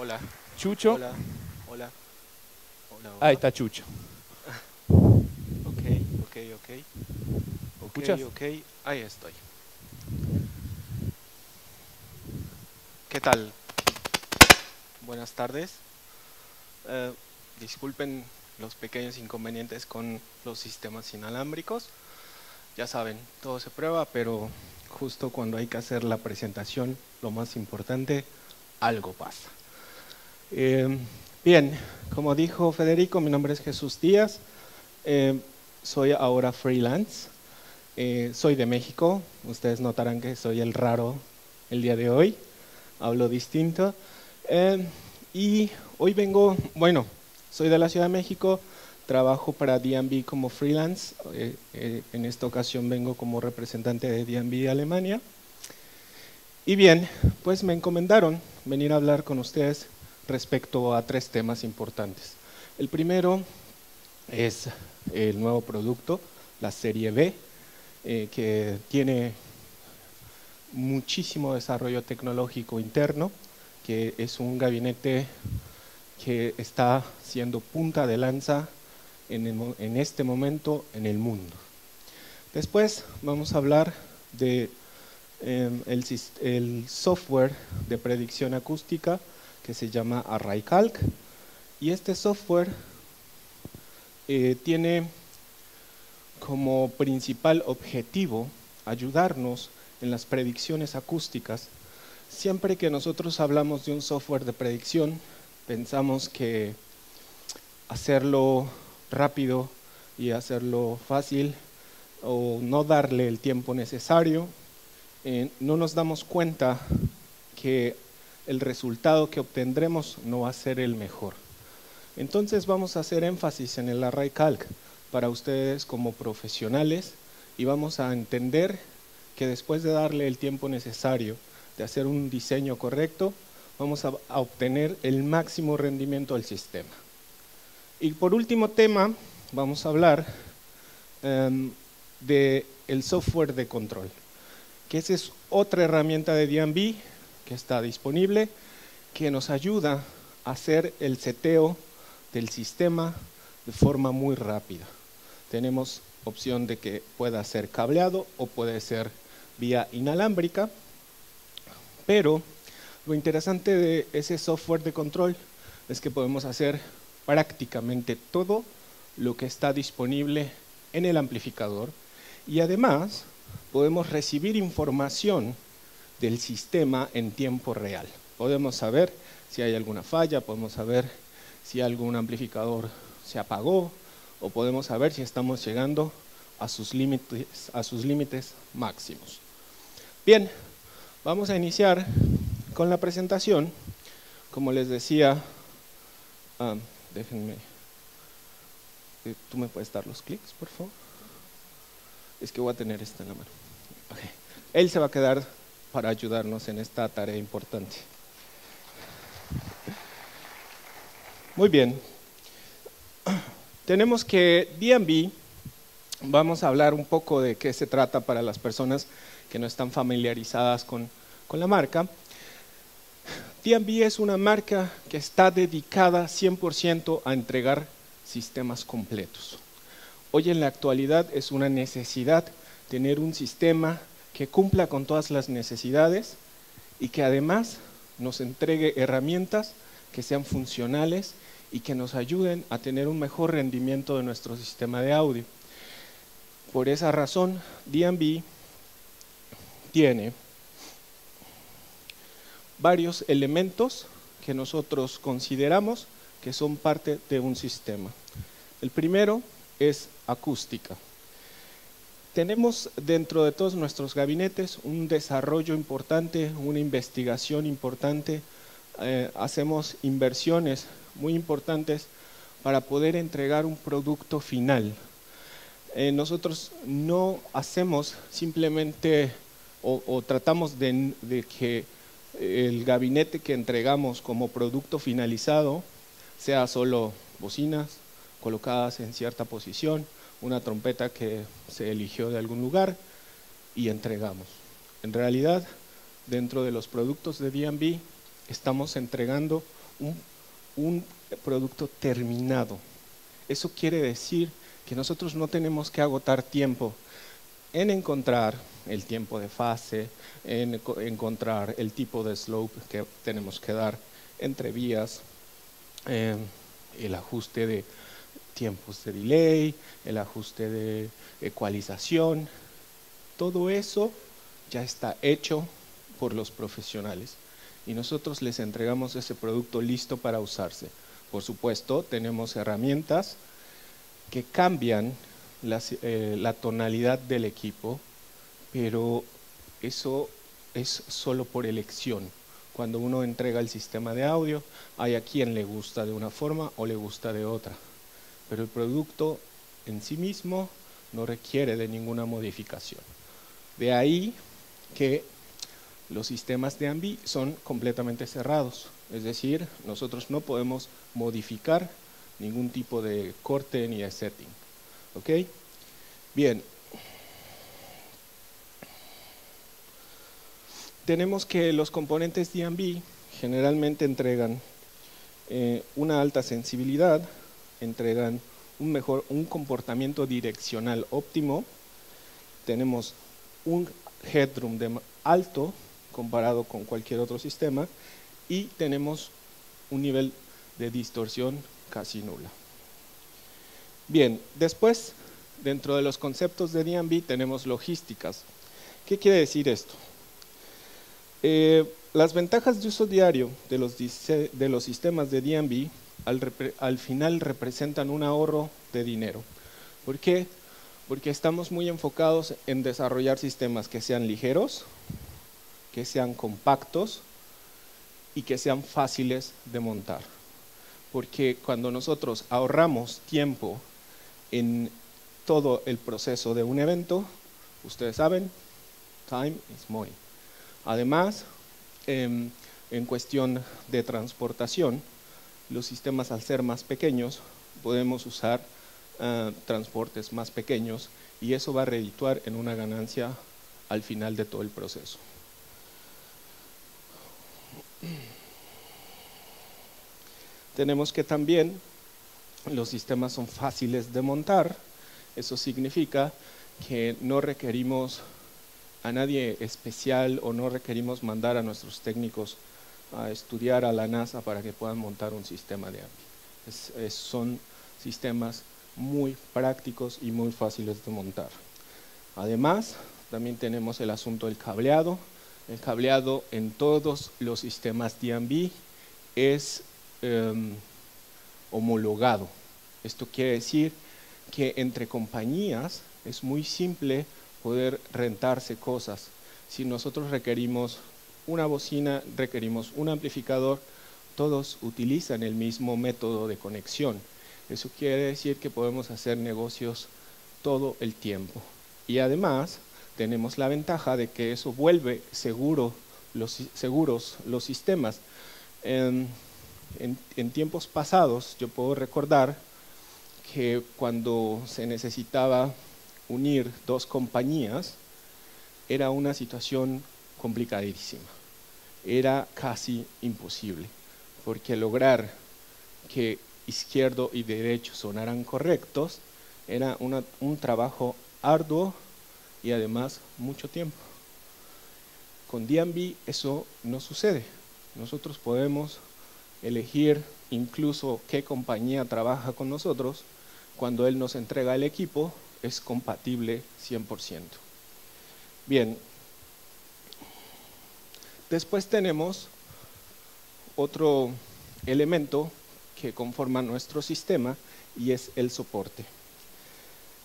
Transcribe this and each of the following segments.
Hola, Chucho. hola, hola, hola, Ahí hola. está Chucho. Ok, ok, ok, ok, ¿Escuchas? ok, ahí estoy. ¿Qué tal? Buenas tardes. Eh, Disculpen los pequeños inconvenientes con los sistemas inalámbricos. Ya saben, todo se prueba, pero justo cuando hay que hacer la presentación, lo más importante, algo pasa. Eh, Bien, como dijo Federico, mi nombre es Jesús Díaz. Eh, Soy ahora freelance. Soy de México, ustedes notarán que soy el raro el día de hoy, hablo distinto. Eh, y hoy vengo, bueno, soy de la Ciudad de México, trabajo para D&B como freelance. En esta ocasión vengo como representante de D&B de Alemania. Y bien, pues me encomendaron venir a hablar con ustedes respecto a tres temas importantes. El primero es el nuevo producto, la serie B, que tiene muchísimo desarrollo tecnológico interno, que es un gabinete que está siendo punta de lanza en este momento en el mundo. Después vamos a hablar de el software de predicción acústica que se llama ArrayCalc, y este software tiene como principal objetivo ayudarnos en las predicciones acústicas. Siempre que nosotros hablamos de un software de predicción, pensamos que hacerlo rápido y hacerlo fácil o no darle el tiempo necesario, no nos damos cuenta que el resultado que obtendremos no va a ser el mejor. Entonces vamos a hacer énfasis en el ArrayCalc para ustedes como profesionales, y vamos a entender que después de darle el tiempo necesario de hacer un diseño correcto, vamos a obtener el máximo rendimiento del sistema. Y por último tema, vamos a hablar del software de control, que esa es otra herramienta de D&B que está disponible, que nos ayuda a hacer el seteo del sistema de forma muy rápida. Tenemos opción de que pueda ser cableado o puede ser vía inalámbrica, pero lo interesante de ese software de control es que podemos hacer prácticamente todo lo que está disponible en el amplificador, y además podemos recibir información del sistema en tiempo real. Podemos saber si hay alguna falla, podemos saber si algún amplificador se apagó, o podemos saber si estamos llegando a sus límites máximos. Bien, vamos a iniciar con la presentación. Como les decía, déjenme, ¿tú me puedes dar los clics, por favor? Es que voy a tener esta en la mano. Okay. Él se va a quedar para ayudarnos en esta tarea importante. Muy bien. Tenemos que D&B, vamos a hablar un poco de qué se trata para las personas que no están familiarizadas con la marca. D&B es una marca que está dedicada 100% a entregar sistemas completos. Hoy en la actualidad es una necesidad tener un sistema que cumpla con todas las necesidades y que además nos entregue herramientas que sean funcionales y que nos ayuden a tener un mejor rendimiento de nuestro sistema de audio. Por esa razón, D&B tiene varios elementos que nosotros consideramos que son parte de un sistema. El primero es acústica. Tenemos dentro de todos nuestros gabinetes un desarrollo importante, una investigación importante, hacemos inversiones muy importantes para poder entregar un producto final. Nosotros no hacemos simplemente o tratamos de que el gabinete que entregamos como producto finalizado sea solo bocinas colocadas en cierta posición, una trompeta que se eligió de algún lugar y entregamos. En realidad, dentro de los productos de D&B estamos entregando un producto terminado. Eso quiere decir que nosotros no tenemos que agotar tiempo en encontrar el tiempo de fase, en encontrar el tipo de slope que tenemos que dar entre vías, el ajuste de tiempos de delay, el ajuste de ecualización. Todo eso ya está hecho por los profesionales y nosotros les entregamos ese producto listo para usarse. Por supuesto, tenemos herramientas que cambian la tonalidad del equipo, pero eso es solo por elección. Cuando uno entrega el sistema de audio, hay a quien le gusta de una forma o le gusta de otra, pero el producto en sí mismo no requiere de ninguna modificación. De ahí que los sistemas de AMBI son completamente cerrados, es decir, nosotros no podemos modificar ningún tipo de corte ni de setting. ¿Ok? Bien. Tenemos que los componentes de AMBI generalmente entregan una alta sensibilidad, entregan un comportamiento direccional óptimo, tenemos un headroom alto comparado con cualquier otro sistema y tenemos un nivel de distorsión casi nula. Bien, después, dentro de los conceptos de DMB tenemos logísticas. ¿Qué quiere decir esto? Las ventajas de uso diario de los sistemas de DMB al final representan un ahorro de dinero. ¿Por qué? Porque estamos muy enfocados en desarrollar sistemas que sean ligeros, que sean compactos y que sean fáciles de montar. Porque cuando nosotros ahorramos tiempo en todo el proceso de un evento, ustedes saben, time is money. Además, en cuestión de transportación, los sistemas al ser más pequeños, podemos usar transportes más pequeños y eso va a redituar en una ganancia al final de todo el proceso. Tenemos que también los sistemas son fáciles de montar, eso significa que no requerimos a nadie especial o no requerimos mandar a nuestros técnicos a estudiar a la NASA para que puedan montar un sistema de AMBI. Son sistemas muy prácticos y muy fáciles de montar. Además, también tenemos el asunto del cableado. El cableado en todos los sistemas de AMBI es homologado. Esto quiere decir que entre compañías es muy simple poder rentarse cosas. Si nosotros requerimos una bocina, requerimos un amplificador, todos utilizan el mismo método de conexión. Eso quiere decir que podemos hacer negocios todo el tiempo. Y además tenemos la ventaja de que eso vuelve seguros los sistemas. En tiempos pasados yo puedo recordar que cuando se necesitaba unir dos compañías era una situación complicadísima, era casi imposible, porque lograr que izquierdo y derecho sonaran correctos era un trabajo arduo y además mucho tiempo. Con DMB eso no sucede, nosotros podemos elegir incluso qué compañía trabaja con nosotros. Cuando él nos entrega el equipo es compatible 100%. Bien, después tenemos otro elemento que conforma nuestro sistema y es el soporte.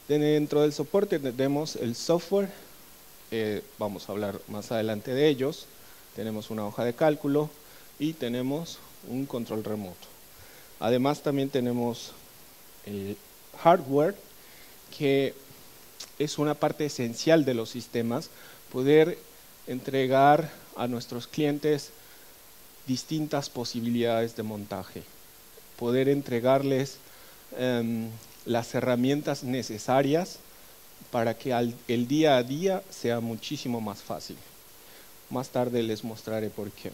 Dentro del soporte tenemos el software, vamos a hablar más adelante de ellos, tenemos una hoja de cálculo y tenemos un control remoto. Además también tenemos el hardware, que es una parte esencial de los sistemas, poder entregar a nuestros clientes distintas posibilidades de montaje, poder entregarles las herramientas necesarias para que el día a día sea muchísimo más fácil. Más tarde les mostraré por qué.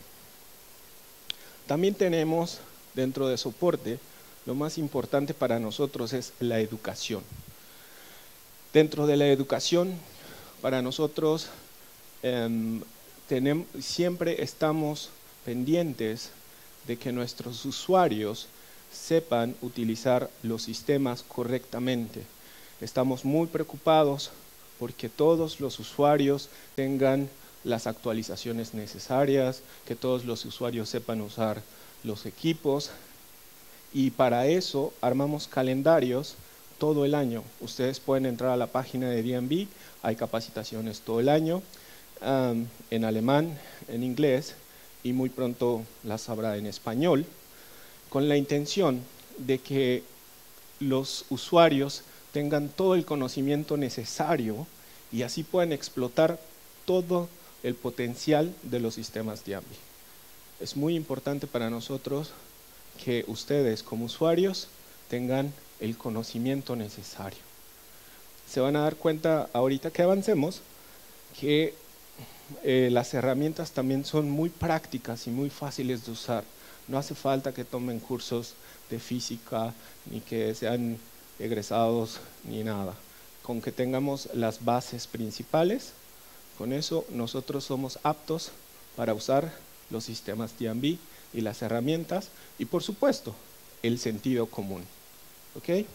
También tenemos dentro de soporte, lo más importante para nosotros es la educación. Dentro de la educación, para nosotros siempre estamos pendientes de que nuestros usuarios sepan utilizar los sistemas correctamente. Estamos muy preocupados porque todos los usuarios tengan las actualizaciones necesarias, que todos los usuarios sepan usar los equipos, y para eso armamos calendarios todo el año. Ustedes pueden entrar a la página de D&B, hay capacitaciones todo el año, en alemán, en inglés, y muy pronto las habrá en español, con la intención de que los usuarios tengan todo el conocimiento necesario y así puedan explotar todo el potencial de los sistemas D&B. Es muy importante para nosotros que ustedes como usuarios tengan el conocimiento necesario. Se van a dar cuenta ahorita que avancemos que las herramientas también son muy prácticas y muy fáciles de usar. No hace falta que tomen cursos de física, ni que sean egresados, ni nada. Con que tengamos las bases principales, con eso nosotros somos aptos para usar los sistemas D&B y las herramientas, y por supuesto, el sentido común. ¿Okay?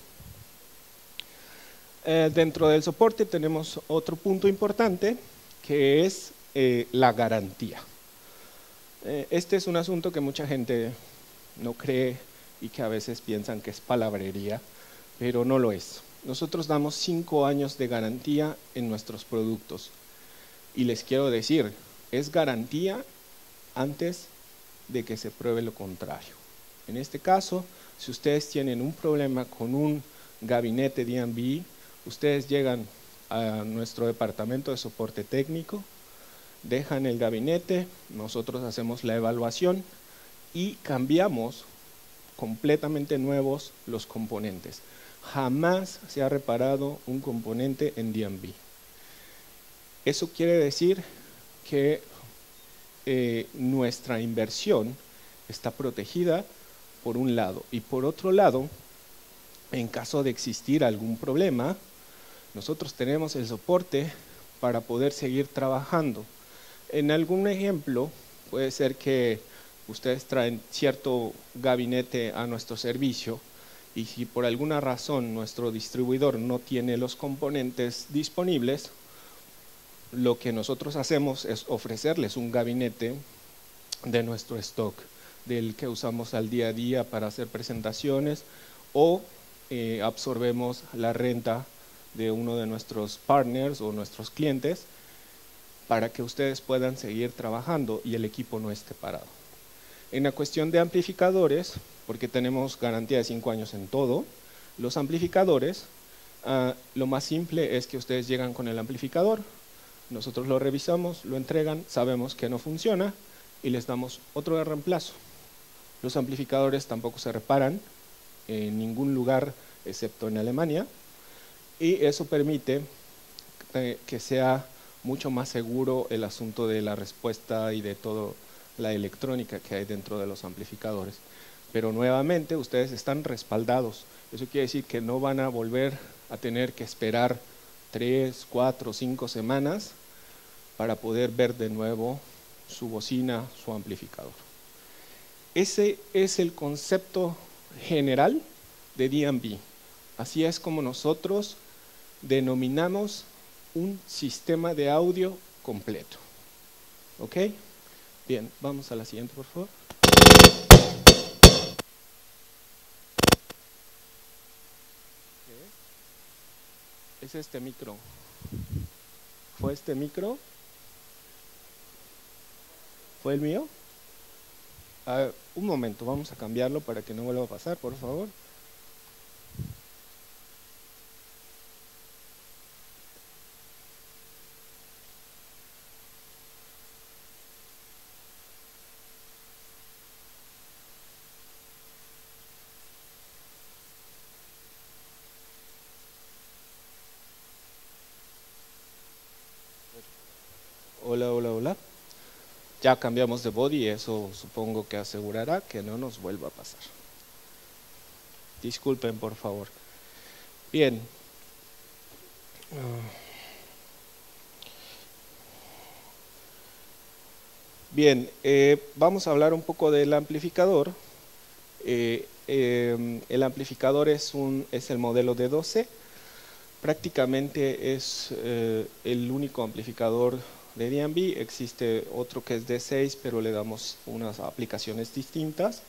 Dentro del soporte tenemos otro punto importante, que es la garantía. Este es un asunto que mucha gente no cree y que a veces piensan que es palabrería, pero no lo es. Nosotros damos 5 años de garantía en nuestros productos. Y les quiero decir, es garantía antes de que se pruebe lo contrario. En este caso, si ustedes tienen un problema con un gabinete D&B, ustedes llegan a nuestro departamento de soporte técnico, dejan el gabinete, nosotros hacemos la evaluación y cambiamos completamente nuevos los componentes. Jamás se ha reparado un componente en D&B. Eso quiere decir que nuestra inversión está protegida por un lado, y por otro lado, en caso de existir algún problema, nosotros tenemos el soporte para poder seguir trabajando. En algún ejemplo, puede ser que ustedes traen cierto gabinete a nuestro servicio y si por alguna razón nuestro distribuidor no tiene los componentes disponibles, lo que nosotros hacemos es ofrecerles un gabinete de nuestro stock, del que usamos al día a día para hacer presentaciones, o absorbemos la renta de uno de nuestros partners o nuestros clientes para que ustedes puedan seguir trabajando y el equipo no esté parado. En la cuestión de amplificadores, porque tenemos garantía de 5 años en todo, los amplificadores, lo más simple es que ustedes llegan con el amplificador, nosotros lo revisamos, lo entregan, sabemos que no funciona y les damos otro de reemplazo. Los amplificadores tampoco se reparan en ningún lugar excepto en Alemania, y eso permite que sea mucho más seguro el asunto de la respuesta y de toda la electrónica que hay dentro de los amplificadores. Pero nuevamente ustedes están respaldados. Eso quiere decir que no van a volver a tener que esperar 3, 4, 5 semanas para poder ver de nuevo su bocina, su amplificador. Ese es el concepto general de D&B. Así es como nosotros denominamos un sistema de audio completo. ¿Ok? Bien, vamos a la siguiente, por favor. Es este micro. ¿Fue este micro? ¿Fue el mío? Un momento, vamos a cambiarlo para que no vuelva a pasar, por favor. Hola, hola, hola. ya cambiamos de body y eso supongo que asegurará que no nos vuelva a pasar. Disculpen, por favor. Bien. Bien, vamos a hablar un poco del amplificador. El amplificador es el modelo D12. Prácticamente es el único amplificador de DNB. Existe otro que es D6, pero le damos unas aplicaciones distintas.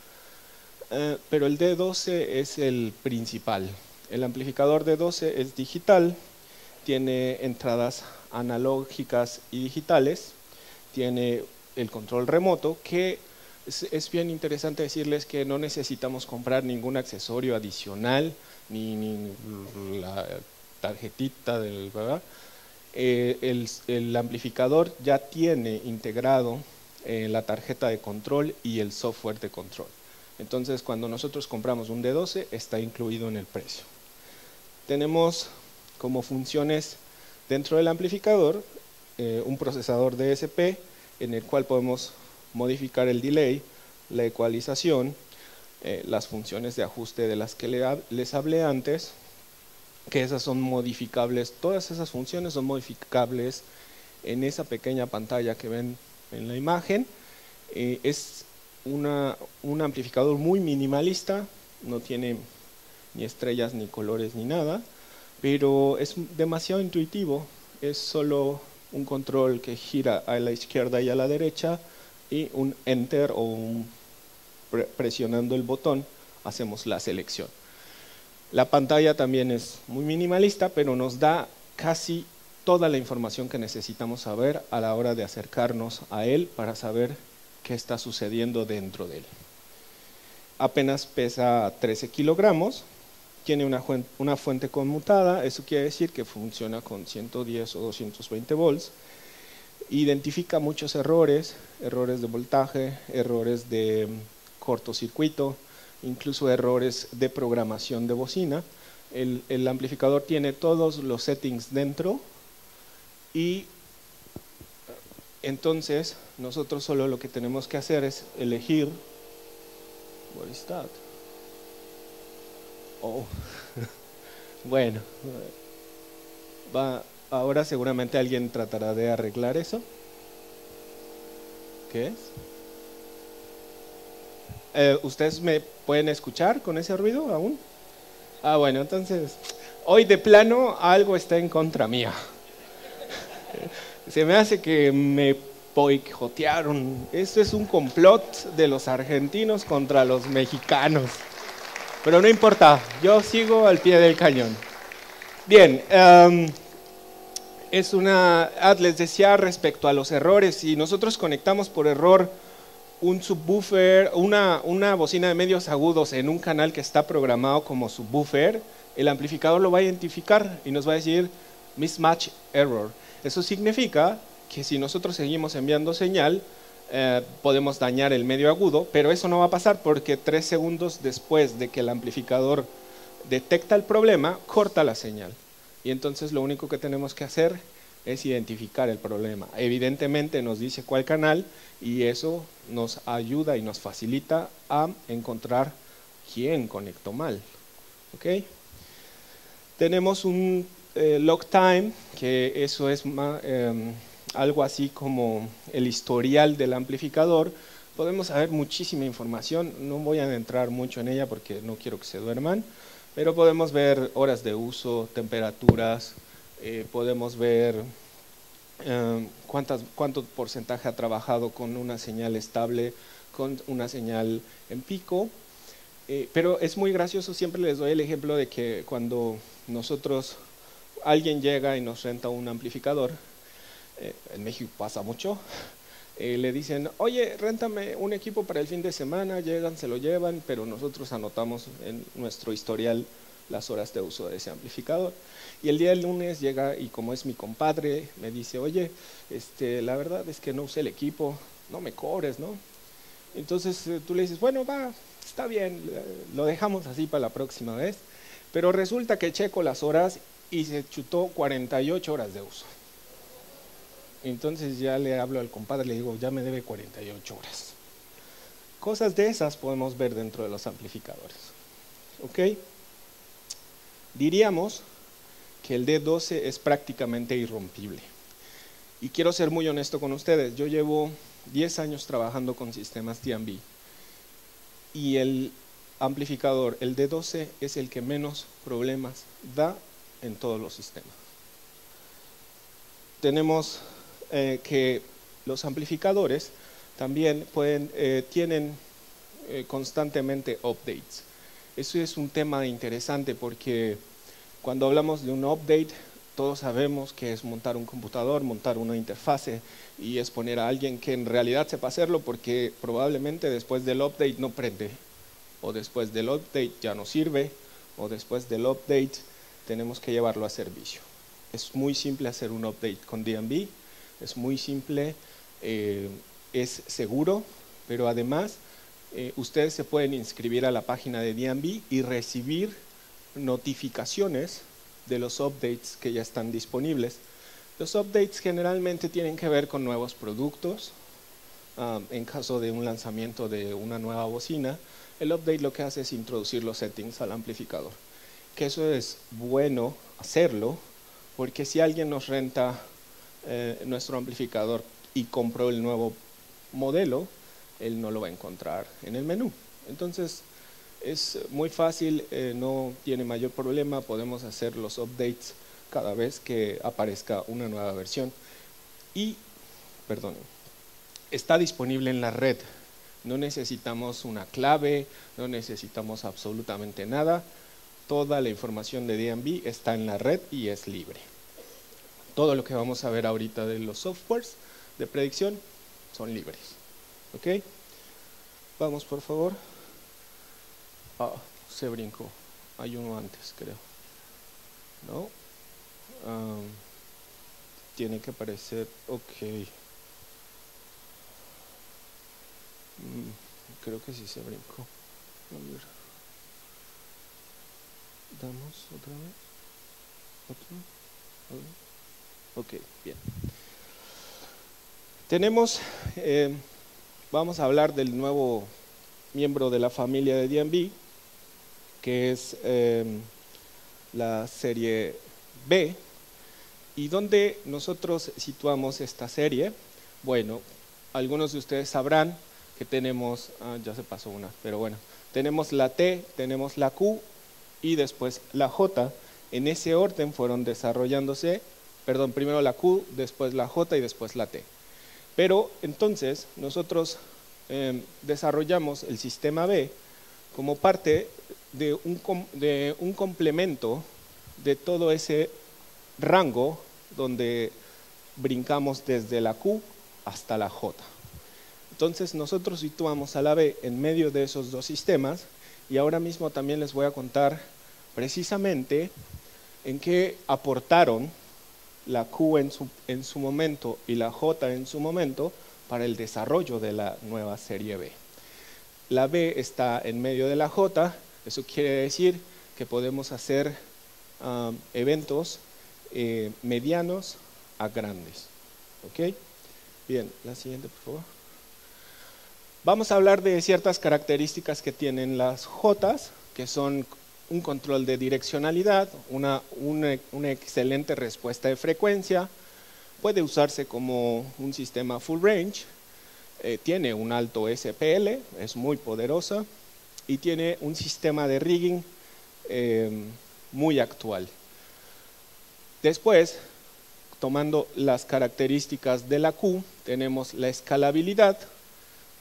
Pero el D12 es el principal. El amplificador D12 es digital, tiene entradas analógicas y digitales, tiene el control remoto, que es bien interesante decirles que no necesitamos comprar ningún accesorio adicional, ni la tarjetita del, ¿verdad? El amplificador ya tiene integrado la tarjeta de control y el software de control. Entonces, cuando nosotros compramos un D12, está incluido en el precio. Tenemos como funciones dentro del amplificador un procesador DSP en el cual podemos modificar el delay, la ecualización, las funciones de ajuste de las que les hablé antes, que esas son modificables, todas esas funciones son modificables en esa pequeña pantalla que ven en la imagen. Es un amplificador muy minimalista, no tiene ni estrellas, ni colores, ni nada, pero es demasiado intuitivo, es solo un control que gira a la izquierda y a la derecha, y un enter o presionando el botón hacemos la selección. La pantalla también es muy minimalista, pero nos da casi toda la información que necesitamos saber a la hora de acercarnos a él para saber qué está sucediendo dentro de él. Apenas pesa 13 kilogramos, tiene una fuente conmutada, eso quiere decir que funciona con 110 o 220 volts, identifica muchos errores de voltaje, errores de cortocircuito, incluso errores de programación de bocina. El amplificador tiene todos los settings dentro y entonces nosotros solo lo que tenemos que hacer es elegir. What is that? Oh. Bueno, ahora seguramente alguien tratará de arreglar eso. ¿Qué es? ¿Ustedes me pueden escuchar con ese ruido aún? Ah, bueno, entonces hoy de plano algo está en contra mía. Se me hace que me boicotearon. Esto es un complot de los argentinos contra los mexicanos. Pero no importa, yo sigo al pie del cañón. Bien, les decía respecto a los errores, si nosotros conectamos por error un subwoofer, una bocina de medios agudos en un canal que está programado como subwoofer, el amplificador lo va a identificar y nos va a decir mismatch error. Eso significa que si nosotros seguimos enviando señal, podemos dañar el medio agudo, pero eso no va a pasar porque 3 segundos después de que el amplificador detecta el problema, corta la señal. Y entonces lo único que tenemos que hacer es identificar el problema. Evidentemente nos dice cuál canal y eso nos ayuda y nos facilita a encontrar quién conectó mal. ¿Okay? Tenemos un log time, que eso es algo así como el historial del amplificador. Podemos saber muchísima información, no voy a entrar mucho en ella porque no quiero que se duerman, pero podemos ver horas de uso, temperaturas, podemos ver cuánto porcentaje ha trabajado con una señal estable, con una señal en pico, pero es muy gracioso, siempre les doy el ejemplo de que cuando alguien llega y nos renta un amplificador, en México pasa mucho, le dicen, oye, réntame un equipo para el fin de semana, llegan, se lo llevan, pero nosotros anotamos en nuestro historial las horas de uso de ese amplificador. Y el día del lunes llega y como es mi compadre, me dice, oye, la verdad es que no usé el equipo, no me cobres, ¿no? Entonces tú le dices, bueno, va, está bien, lo dejamos así para la próxima vez, pero resulta que checo las horas y se chutó 48 horas de uso. Entonces ya le hablo al compadre, le digo, ya me debe 48 horas. Cosas de esas podemos ver dentro de los amplificadores. ¿Ok? Diríamos que el D12 es prácticamente irrompible. Y quiero ser muy honesto con ustedes, yo llevo 10 años trabajando con sistemas DMB y el amplificador, el D12, es el que menos problemas da en todos los sistemas. Tenemos que los amplificadores también tienen constantemente updates. Eso es un tema interesante porque cuando hablamos de un update, todos sabemos que es montar un computador, montar una interfase y es poner a alguien que en realidad sepa hacerlo porque probablemente después del update no prende, o después del update ya no sirve, o después del update tenemos que llevarlo a servicio. Es muy simple hacer un update con DMB, es muy simple, es seguro, pero además ustedes se pueden inscribir a la página de DMB y recibir notificaciones de los updates que ya están disponibles. Los updates generalmente tienen que ver con nuevos productos. En caso de un lanzamiento de una nueva bocina, el update lo que hace es introducir los settings al amplificador. Que eso es bueno hacerlo, porque si alguien nos renta nuestro amplificador y compró el nuevo modelo, él no lo va a encontrar en el menú. Entonces, es muy fácil, no tiene mayor problema, podemos hacer los updates cada vez que aparezca una nueva versión. Y, perdón, está disponible en la red, no necesitamos una clave, no necesitamos absolutamente nada, toda la información de DMB está en la red y es libre. Todo lo que vamos a ver ahorita de los softwares de predicción son libres. ¿Ok? Vamos por favor. Se brincó. Hay uno antes, creo. ¿No? Tiene que aparecer. Ok. Creo que sí se brincó. A ver. Damos otra vez. ¿Otro? A ver. Ok, bien. Tenemos, vamos a hablar del nuevo miembro de la familia de DMB, que es la serie B. ¿Y dónde nosotros situamos esta serie? Bueno, algunos de ustedes sabrán que tenemos, ya se pasó una, pero bueno, tenemos la T, tenemos la Q y después la J. En ese orden fueron desarrollándose, perdón, primero la Q, después la J y después la T. Pero entonces nosotros desarrollamos el sistema B como parte de un complemento de todo ese rango donde brincamos desde la Q hasta la J. Entonces nosotros situamos a la B en medio de esos dos sistemas y ahora mismo también les voy a contar precisamente en qué aportaron la Q en su momento y la J en su momento para el desarrollo de la nueva serie B. La B está en medio de la J, eso quiere decir que podemos hacer eventos medianos a grandes. ¿Ok? Bien, la siguiente por favor. Vamos a hablar de ciertas características que tienen las J's, que son un control de direccionalidad, una excelente respuesta de frecuencia, puede usarse como un sistema full range, tiene un alto SPL, es muy poderosa y tiene un sistema de rigging muy actual. Después, tomando las características de la Q, tenemos la escalabilidad,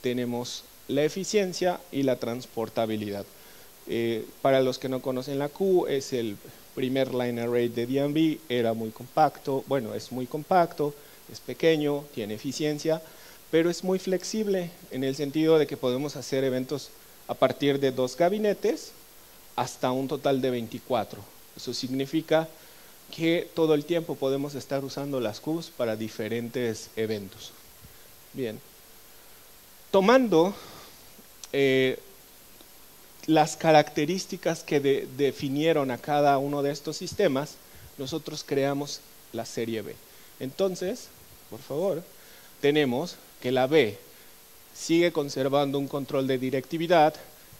tenemos la eficiencia y la transportabilidad. Para los que no conocen la Q, es el primer line array de DMB, era muy compacto, bueno, es muy compacto, es pequeño, tiene eficiencia, pero es muy flexible en el sentido de que podemos hacer eventos a partir de 2 gabinetes hasta un total de 24. Eso significa que todo el tiempo podemos estar usando las Qs para diferentes eventos. Bien, tomando las características que definieron a cada uno de estos sistemas, nosotros creamos la serie B. Entonces, por favor, tenemos que la B sigue conservando un control de directividad,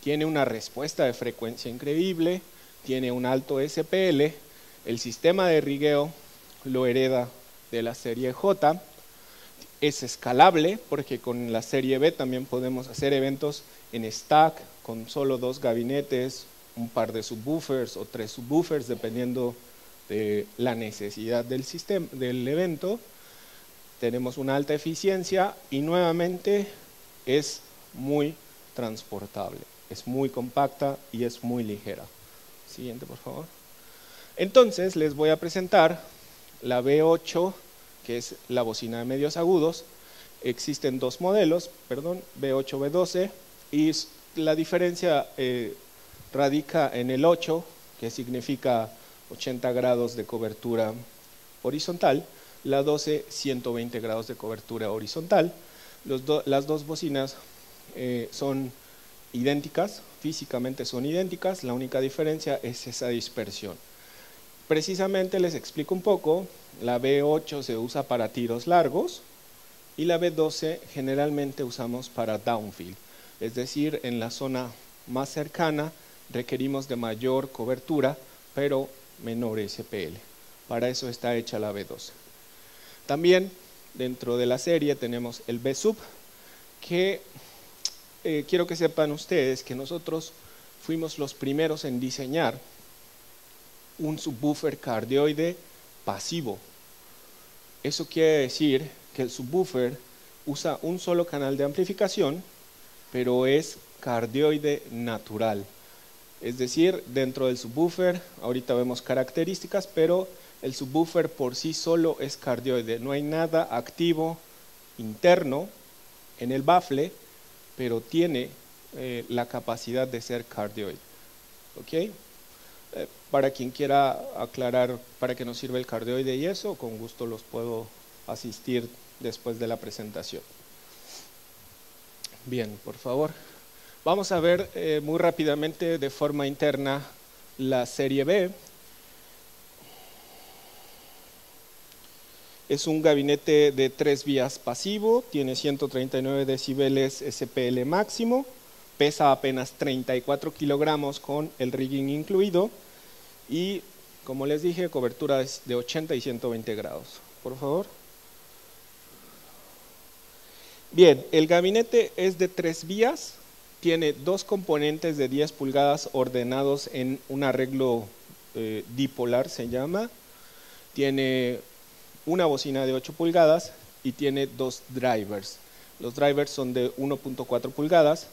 tiene una respuesta de frecuencia increíble, tiene un alto SPL, el sistema de rigueo lo hereda de la serie J, es escalable porque con la serie B también podemos hacer eventos en stack con solo 2 gabinetes, un par de subwoofers o 3 subwoofers dependiendo de la necesidad del sistema, del evento. Tenemos una alta eficiencia y nuevamente es muy transportable, es muy compacta y es muy ligera. Siguiente, por favor. Entonces les voy a presentar la B8, que es la bocina de medios agudos. Existen 2 modelos, perdón, B8, B12, y la diferencia radica en el 8, que significa 80 grados de cobertura horizontal, la 12, 120 grados de cobertura horizontal. Las 2 bocinas son idénticas, físicamente son idénticas, la única diferencia es esa dispersión. Precisamente les explico un poco, la B8 se usa para tiros largos y la B12 generalmente usamos para downfield, es decir, en la zona más cercana requerimos de mayor cobertura, pero menor SPL. Para eso está hecha la B12. También dentro de la serie tenemos el B-Sub, que quiero que sepan ustedes que nosotros fuimos los primeros en diseñar un subwoofer cardioide pasivo. Eso quiere decir que el subwoofer usa un solo canal de amplificación, pero es cardioide natural. Es decir, dentro del subwoofer, ahorita vemos características, pero el subwoofer por sí solo es cardioide. No hay nada activo interno en el bafle, pero tiene la capacidad de ser cardioide. ¿Ok? Para quien quiera aclarar para qué nos sirve el cardioide y eso, con gusto los puedo asistir después de la presentación. Bien, por favor. Vamos a ver muy rápidamente de forma interna la serie B. Es un gabinete de 3 vías pasivo, tiene 139 decibeles SPL máximo, pesa apenas 34 kilogramos con el rigging incluido y, como les dije, cobertura es de 80 y 120 grados. Por favor. Bien, el gabinete es de 3 vías, tiene 2 componentes de 10 pulgadas ordenados en un arreglo dipolar, se llama. Tiene una bocina de 8 pulgadas y tiene 2 drivers. Los drivers son de 1.4 pulgadas.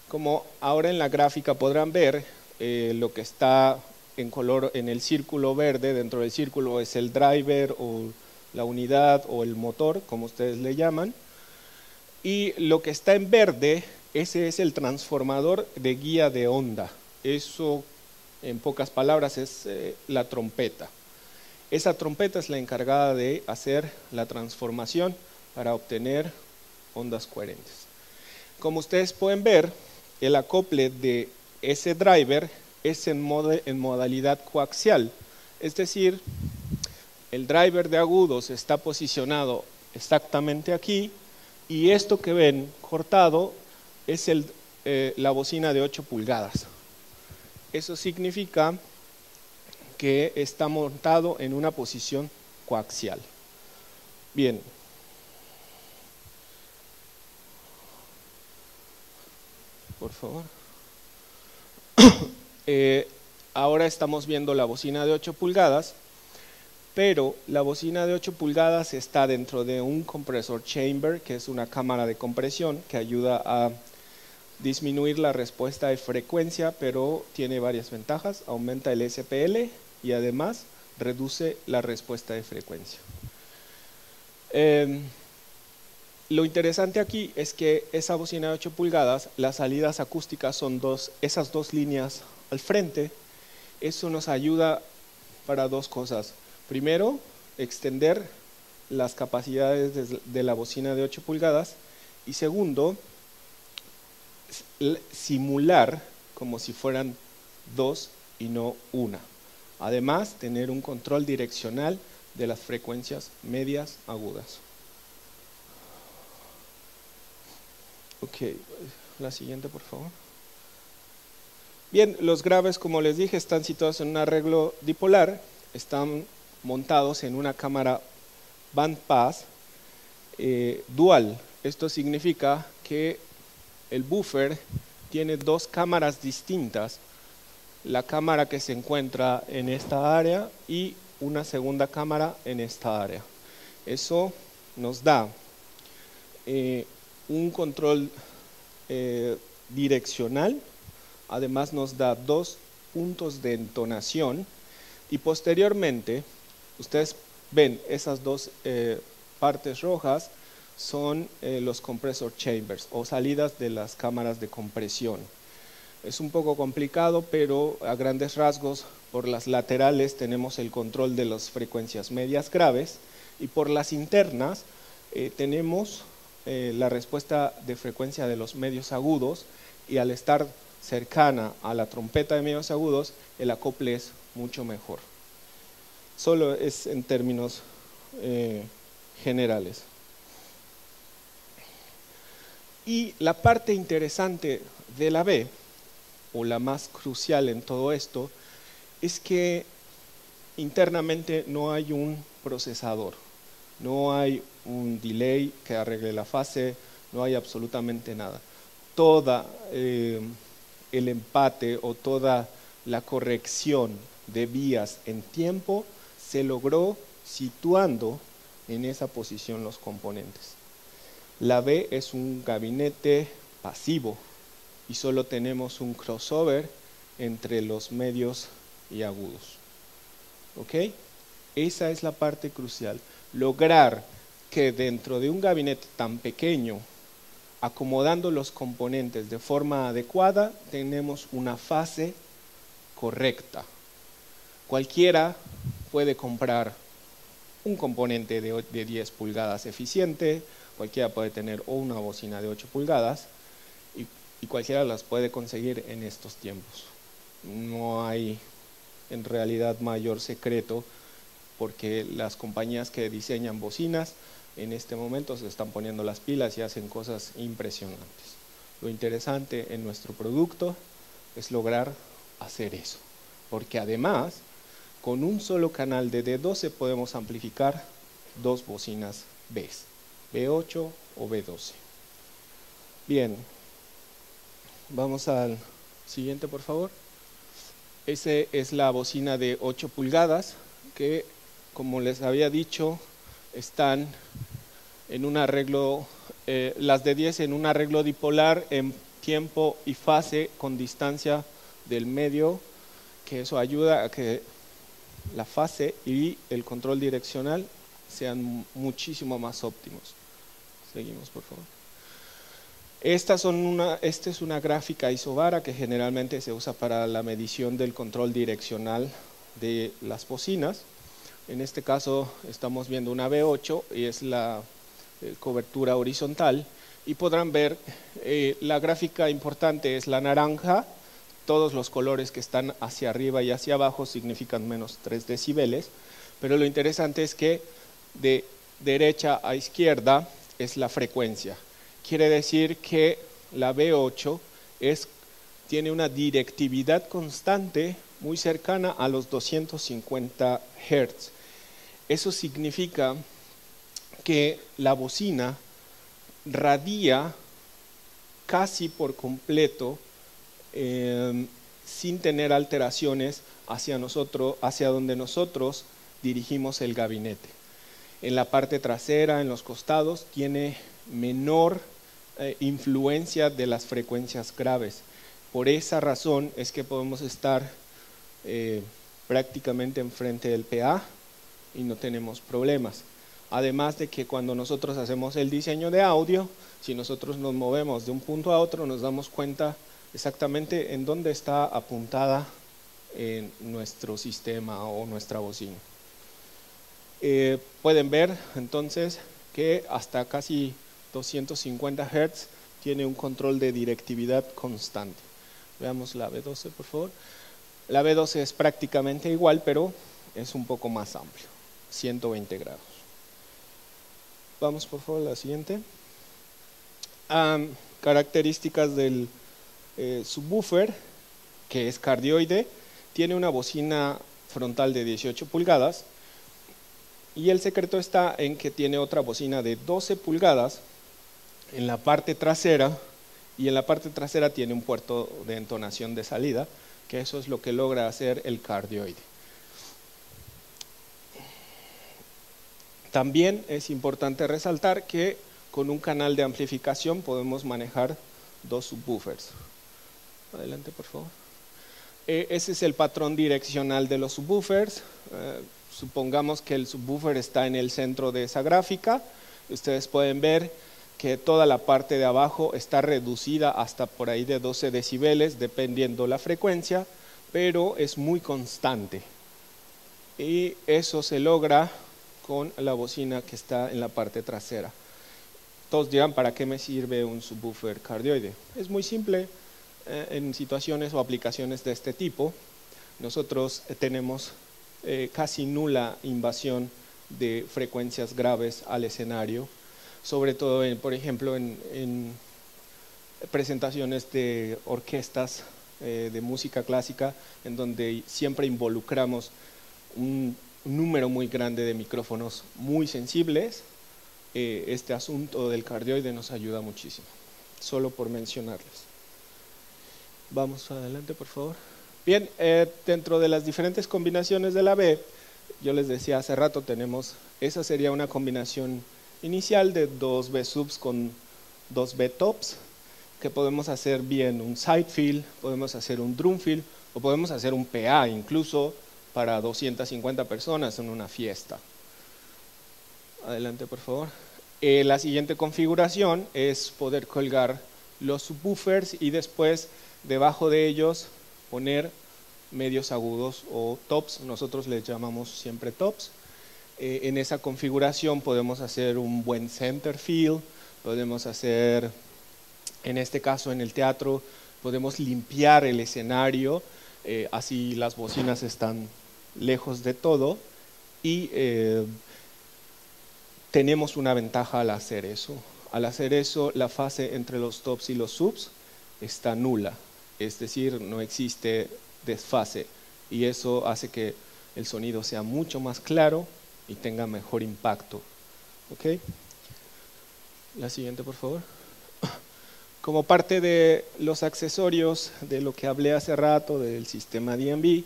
Como ahora en la gráfica podrán ver, lo que está en color en el círculo verde, dentro del círculo es el driver o la unidad o el motor, como ustedes le llaman. Y lo que está en verde, ese es el transformador de guía de onda. Eso, en pocas palabras, es la trompeta. Esa trompeta es la encargada de hacer la transformación para obtener ondas coherentes. Como ustedes pueden ver, el acople de ese driver es en modalidad coaxial, es decir, el driver de agudos está posicionado exactamente aquí y esto que ven cortado es la bocina de 8 pulgadas. Eso significa que está montado en una posición coaxial. Bien. Por favor. Ahora estamos viendo la bocina de 8 pulgadas, pero la bocina de 8 pulgadas está dentro de un compresor chamber, que es una cámara de compresión que ayuda a disminuir la respuesta de frecuencia, pero tiene varias ventajas. Aumenta el SPL y además reduce la respuesta de frecuencia. Lo interesante aquí es que esa bocina de 8 pulgadas, las salidas acústicas son esas 2 líneas al frente. Eso nos ayuda para 2 cosas. Primero, extender las capacidades de la bocina de 8 pulgadas y segundo, simular como si fueran 2 y no 1. Además, tener un control direccional de las frecuencias medias agudas. Ok, la siguiente por favor. Bien, los graves, como les dije, están situados en un arreglo dipolar, están montados en una cámara bandpass dual. Esto significa que el buffer tiene dos cámaras distintas, la cámara que se encuentra en esta área y una segunda cámara en esta área. Eso nos da un control direccional, además nos da dos puntos de entonación y posteriormente, ustedes ven esas dos partes rojas son los compressor chambers o salidas de las cámaras de compresión. Es un poco complicado, pero a grandes rasgos por las laterales tenemos el control de las frecuencias medias graves y por las internas tenemos la respuesta de frecuencia de los medios agudos, y al estar cercana a la trompeta de medios agudos el acople es mucho mejor. Solo es en términos generales. Y la parte interesante de la B, o la más crucial en todo esto, es que internamente no hay un procesador, no hay un delay que arregle la fase, no hay absolutamente nada. Toda el empate o toda la corrección de vías en tiempo se logró situando en esa posición los componentes. La B es un gabinete pasivo y solo tenemos un crossover entre los medios y agudos. ¿Ok? Esa es la parte crucial. Lograr que dentro de un gabinete tan pequeño, acomodando los componentes de forma adecuada, tenemos una fase correcta. Cualquiera puede comprar un componente de 10 pulgadas eficiente, cualquiera puede tener una bocina de 8 pulgadas y cualquiera las puede conseguir en estos tiempos. No hay en realidad mayor secreto, porque las compañías que diseñan bocinas en este momento se están poniendo las pilas y hacen cosas impresionantes. Lo interesante en nuestro producto es lograr hacer eso, porque además con un solo canal de D12 podemos amplificar dos bocinas B8 o B12. Bien, vamos al siguiente por favor. Esa es la bocina de 8 pulgadas que, como les había dicho, están en un arreglo, las de 10 en un arreglo dipolar en tiempo y fase con distancia del medio, que eso ayuda a que la fase y el control direccional sean muchísimo más óptimos. Seguimos, por favor. Esta es una gráfica isobara que generalmente se usa para la medición del control direccional de las bocinas. En este caso estamos viendo una B8 y es la cobertura horizontal, y podrán ver la gráfica importante es la naranja. Todos los colores que están hacia arriba y hacia abajo significan menos 3 decibeles, pero lo interesante es que de derecha a izquierda es la frecuencia. Quiere decir que la B8 tiene una directividad constante muy cercana a los 250 Hz. Eso significa que la bocina radia casi por completo sin tener alteraciones hacia donde nosotros dirigimos el gabinete. En la parte trasera, en los costados, tiene menor influencia de las frecuencias graves. Por esa razón es que podemos estar prácticamente enfrente del PA y no tenemos problemas. Además de que cuando nosotros hacemos el diseño de audio, si nosotros nos movemos de un punto a otro, nos damos cuenta exactamente en dónde está apuntada en nuestro sistema o nuestra bocina. Pueden ver entonces que hasta casi 250 Hz tiene un control de directividad constante. Veamos la B12 por favor. La B12 es prácticamente igual, pero es un poco más amplio, 120 grados. Vamos por favor a la siguiente. características del subwoofer, que es cardioide, tiene una bocina frontal de 18 pulgadas y el secreto está en que tiene otra bocina de 12 pulgadas en la parte trasera, y en la parte trasera tiene un puerto de entonación de salida, que eso es lo que logra hacer el cardioide. También es importante resaltar que con un canal de amplificación podemos manejar dos subwoofers. Adelante, por favor. Ese es el patrón direccional de los subwoofers. Supongamos que el subwoofer está en el centro de esa gráfica. Ustedes pueden ver que toda la parte de abajo está reducida hasta por ahí de 12 decibeles, dependiendo la frecuencia, pero es muy constante. Y eso se logra con la bocina que está en la parte trasera. Todos dirán, ¿para qué me sirve un subwoofer cardioide? Es muy simple. En situaciones o aplicaciones de este tipo, nosotros tenemos casi nula invasión de frecuencias graves al escenario, sobre todo, por ejemplo, en presentaciones de orquestas de música clásica, en donde siempre involucramos un número muy grande de micrófonos muy sensibles. Este asunto del cardioide nos ayuda muchísimo, solo por mencionarles. Vamos adelante, por favor. Bien, dentro de las diferentes combinaciones de la B, yo les decía hace rato, esa sería una combinación inicial de 2 B subs con 2 B tops, que podemos hacer bien un side fill, podemos hacer un drum fill, o podemos hacer un PA incluso para 250 personas en una fiesta. Adelante, por favor. La siguiente configuración es poder colgar los subwoofers y después debajo de ellos poner medios agudos o tops. Nosotros les llamamos siempre tops. En esa configuración podemos hacer un buen center fill, podemos hacer, en este caso en el teatro, podemos limpiar el escenario, así las bocinas están lejos de todo, y tenemos una ventaja al hacer eso. Al hacer eso, la fase entre los tops y los subs está nula, es decir, no existe desfase, y eso hace que el sonido sea mucho más claro y tenga mejor impacto. ¿Ok? La siguiente, por favor. Como parte de los accesorios de lo que hablé hace rato del sistema DNB,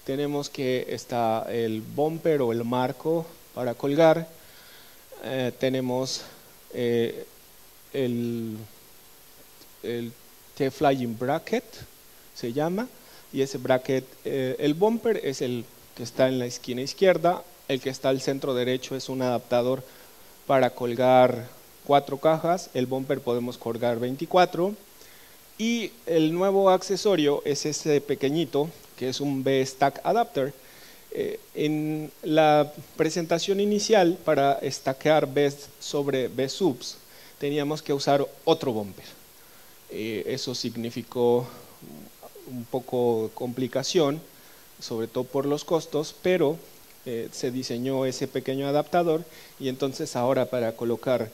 tenemos que está el bumper o el marco para colgar, tenemos el T-Flying Bracket, se llama, y ese bracket, el bumper es el que está en la esquina izquierda, el que está al centro derecho es un adaptador para colgar 4 cajas, el bumper podemos colgar 24, y el nuevo accesorio es ese pequeñito, que es un B-Stack Adapter. En la presentación inicial, para stackear B sobre B subs, teníamos que usar otro bumper. Eso significó un poco complicación, sobre todo por los costos, pero se diseñó ese pequeño adaptador, y entonces ahora para colocar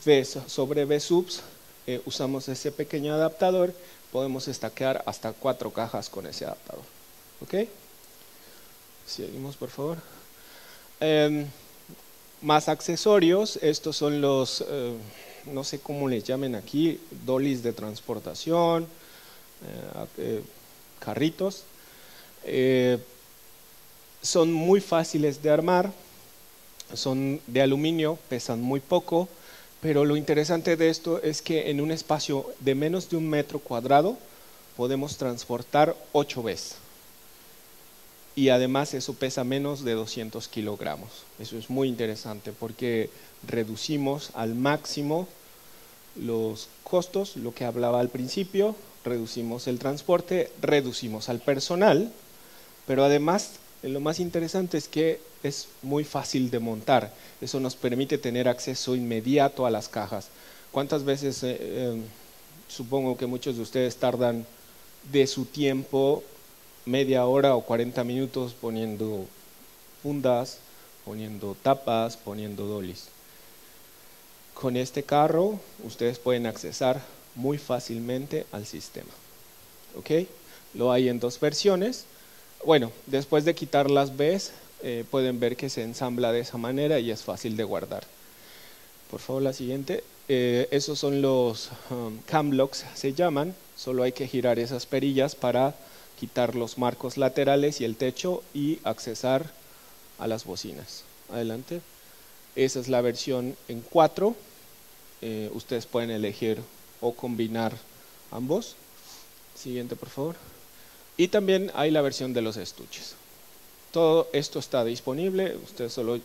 B sobre B subs usamos ese pequeño adaptador, podemos stackear hasta 4 cajas con ese adaptador. ¿Ok? Seguimos, por favor. Más accesorios, estos son los, no sé cómo les llamen aquí, dollies de transportación, carritos. Son muy fáciles de armar, son de aluminio, pesan muy poco, pero lo interesante de esto es que en un espacio de menos de 1 metro cuadrado podemos transportar 8 veces. Y además eso pesa menos de 200 kilogramos. Eso es muy interesante porque reducimos al máximo los costos, lo que hablaba al principio, reducimos el transporte, reducimos al personal, pero además lo más interesante es que es muy fácil de montar. Eso nos permite tener acceso inmediato a las cajas. ¿Cuántas veces, supongo que muchos de ustedes tardan de su tiempo media hora o 40 minutos poniendo fundas, poniendo tapas, poniendo dollies? Con este carro ustedes pueden accesar muy fácilmente al sistema. ¿Ok? Lo hay en dos versiones. Bueno, después de quitar las Bs, pueden ver que se ensambla de esa manera y es fácil de guardar. Por favor, la siguiente. Esos son los cam blocks, se llaman. Solo hay que girar esas perillas para quitar los marcos laterales y el techo y accesar a las bocinas. Adelante. Esa es la versión en 4. Ustedes pueden elegir o combinar ambos. Siguiente, por favor. Y también hay la versión de los estuches. Todo esto está disponible. Ustedes solo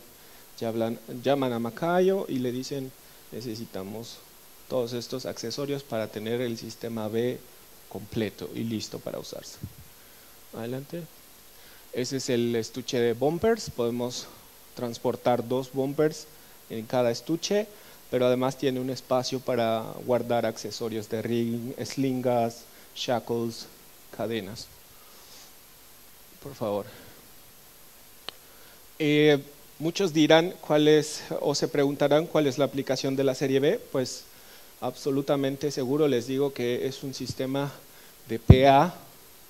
llaman a Macayo y le dicen: necesitamos todos estos accesorios para tener el sistema B completo y listo para usarse. Adelante. Ese es el estuche de bumpers. Podemos transportar 2 bumpers en cada estuche, pero además tiene un espacio para guardar accesorios de ring, slingas, shackles, cadenas. Por favor. Muchos dirán cuál es, o se preguntarán cuál es la aplicación de la serie B. Pues absolutamente seguro les digo que es un sistema de PA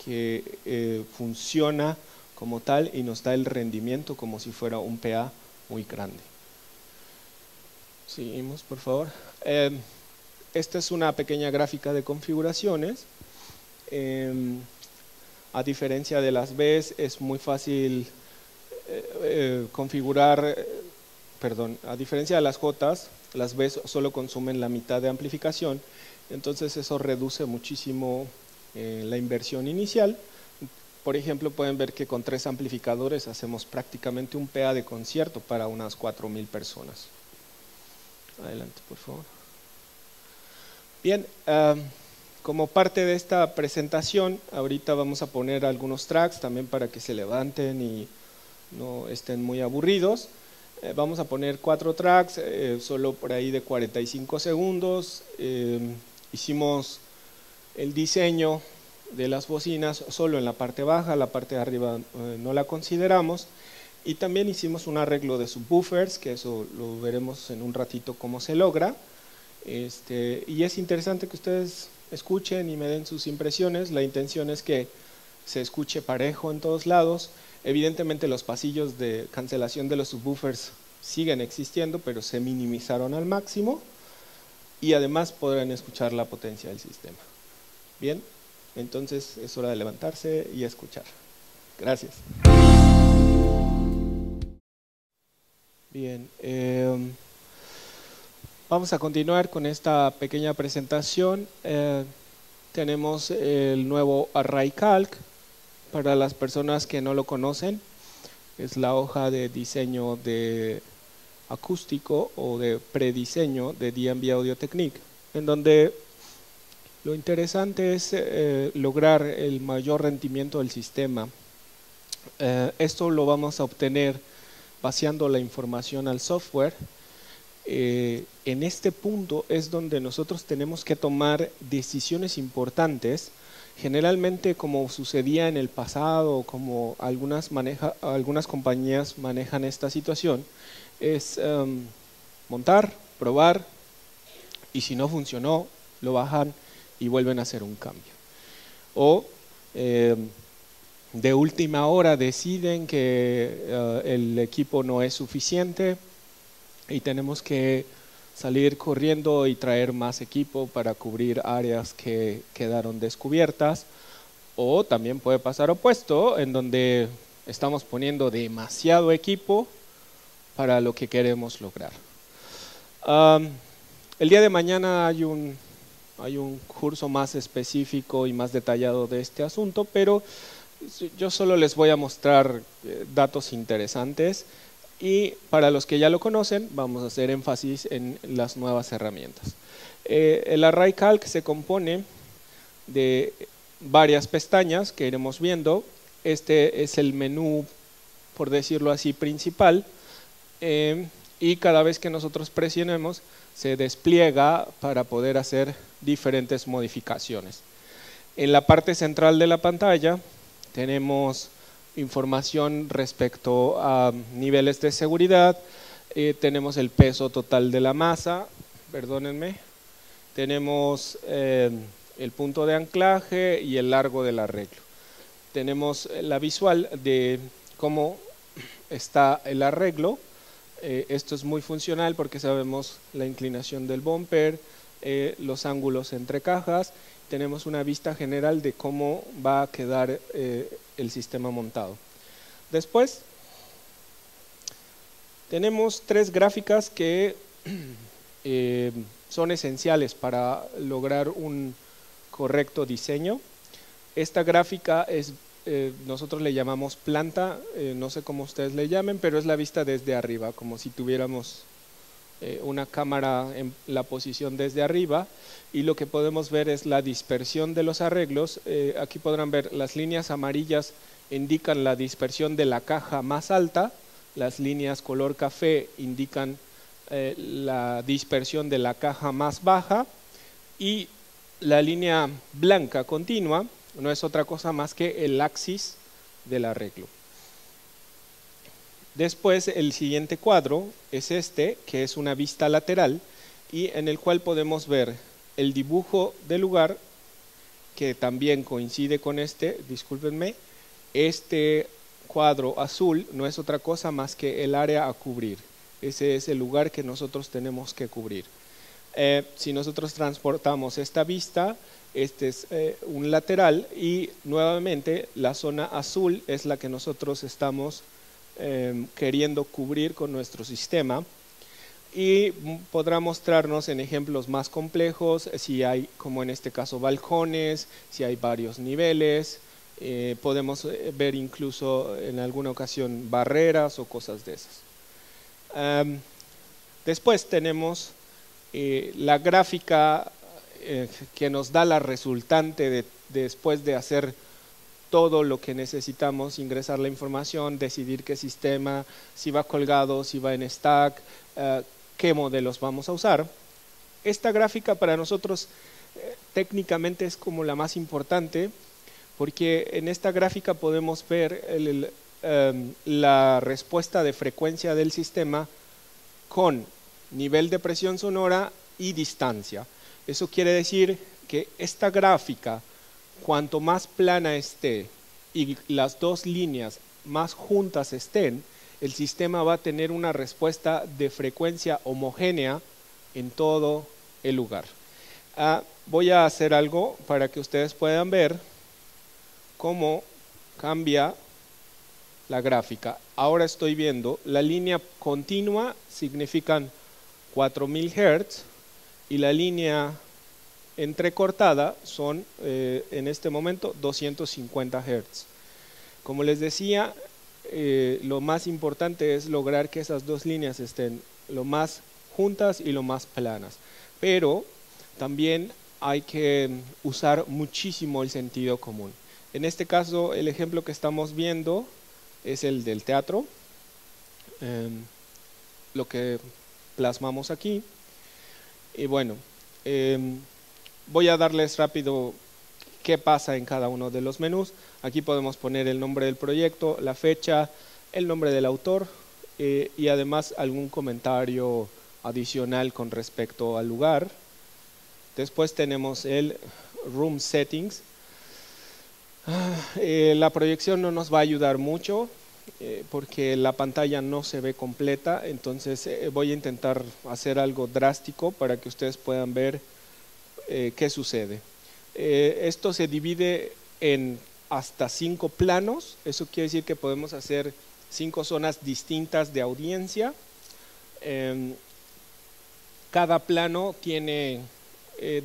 que funciona como tal y nos da el rendimiento como si fuera un PA muy grande. Seguimos, por favor. Esta es una pequeña gráfica de configuraciones. A diferencia de las Bs, es muy fácil configurar, a diferencia de las Js, las Bs solo consumen la mitad de amplificación, entonces eso reduce muchísimo la inversión inicial. Por ejemplo, pueden ver que con 3 amplificadores hacemos prácticamente un PA de concierto para unas 4.000 personas. Adelante, por favor. Bien, como parte de esta presentación, ahorita vamos a poner algunos tracks también para que se levanten y no estén muy aburridos. Vamos a poner 4 tracks, solo por ahí de 45 segundos. Hicimos el diseño de las bocinas solo en la parte baja, la parte de arriba no la consideramos. Y también hicimos un arreglo de subwoofers, que eso lo veremos en un ratito cómo se logra. Y es interesante que ustedes escuchen y me den sus impresiones. La intención es que se escuche parejo en todos lados. Evidentemente los pasillos de cancelación de los subwoofers siguen existiendo, pero se minimizaron al máximo y además podrán escuchar la potencia del sistema. Bien, entonces es hora de levantarse y escuchar. Gracias. Bien, vamos a continuar con esta pequeña presentación. Tenemos el nuevo Array Calc. Para las personas que no lo conocen, es la hoja de diseño de acústico o de prediseño de DNB Audio Technique, en donde lo interesante es lograr el mayor rendimiento del sistema. Esto lo vamos a obtener vaciando la información al software. En este punto es donde nosotros tenemos que tomar decisiones importantes. Generalmente, como sucedía en el pasado, como algunas compañías manejan esta situación, es montar, probar, y si no funcionó, lo bajan y vuelven a hacer un cambio. O de última hora deciden que el equipo no es suficiente y tenemos que salir corriendo y traer más equipo para cubrir áreas que quedaron descubiertas. O también puede pasar opuesto, en donde estamos poniendo demasiado equipo para lo que queremos lograr. El día de mañana hay un curso más específico y más detallado de este asunto, pero yo solo les voy a mostrar datos interesantes. Y para los que ya lo conocen, vamos a hacer énfasis en las nuevas herramientas. El Array Calc se compone de varias pestañas que iremos viendo. Este es el menú, por decirlo así, principal. Y cada vez que nosotros presionemos, se despliega para poder hacer diferentes modificaciones. En la parte central de la pantalla tenemos información respecto a niveles de seguridad, tenemos el peso total de la masa, perdónenme, tenemos el punto de anclaje y el largo del arreglo. Tenemos la visual de cómo está el arreglo. Esto es muy funcional porque sabemos la inclinación del bumper, los ángulos entre cajas. Tenemos una vista general de cómo va a quedar el sistema montado. Después tenemos 3 gráficas que son esenciales para lograr un correcto diseño. Esta gráfica es, nosotros le llamamos planta, no sé cómo ustedes le llamen, pero es la vista desde arriba, como si tuviéramos una cámara en la posición desde arriba, y lo que podemos ver es la dispersión de los arreglos. Aquí podrán ver las líneas amarillas indican la dispersión de la caja más alta, las líneas color café indican la dispersión de la caja más baja, y la línea blanca continua no es otra cosa más que el axis del arreglo. Después el siguiente cuadro es este, que es una vista lateral, y en el cual podemos ver el dibujo del lugar, que también coincide con este, discúlpenme. Este cuadro azul no es otra cosa más que el área a cubrir. Ese es el lugar que nosotros tenemos que cubrir. Si nosotros transportamos esta vista, este es un lateral, y nuevamente la zona azul es la que nosotros estamos queriendo cubrir con nuestro sistema, y podrá mostrarnos en ejemplos más complejos si hay, como en este caso, balcones, si hay varios niveles. Podemos ver incluso en alguna ocasión barreras o cosas de esas. Después tenemos la gráfica que nos da la resultante después de hacer todo lo que necesitamos, ingresar la información, decidir qué sistema, si va colgado, si va en stack, qué modelos vamos a usar. Esta gráfica para nosotros técnicamente es como la más importante, porque en esta gráfica podemos ver la respuesta de frecuencia del sistema con nivel de presión sonora y distancia. Eso quiere decir que esta gráfica, cuanto más plana esté y las dos líneas más juntas estén, el sistema va a tener una respuesta de frecuencia homogénea en todo el lugar. Voy a hacer algo para que ustedes puedan ver cómo cambia la gráfica. Ahora estoy viendo la línea continua, significan 4000 Hz, y la línea entrecortada son en este momento 250 Hz. Como les decía, lo más importante es lograr que esas dos líneas estén lo más juntas y lo más planas, pero también hay que usar muchísimo el sentido común. En este caso, el ejemplo que estamos viendo es el del teatro, lo que plasmamos aquí. Y bueno, voy a darles rápido qué pasa en cada uno de los menús. Aquí podemos poner el nombre del proyecto, la fecha, el nombre del autor y además algún comentario adicional con respecto al lugar. Después tenemos el Room Settings. La proyección no nos va a ayudar mucho porque la pantalla no se ve completa, entonces voy a intentar hacer algo drástico para que ustedes puedan ver qué sucede. Esto se divide en hasta 5 planos, eso quiere decir que podemos hacer 5 zonas distintas de audiencia. Cada plano tiene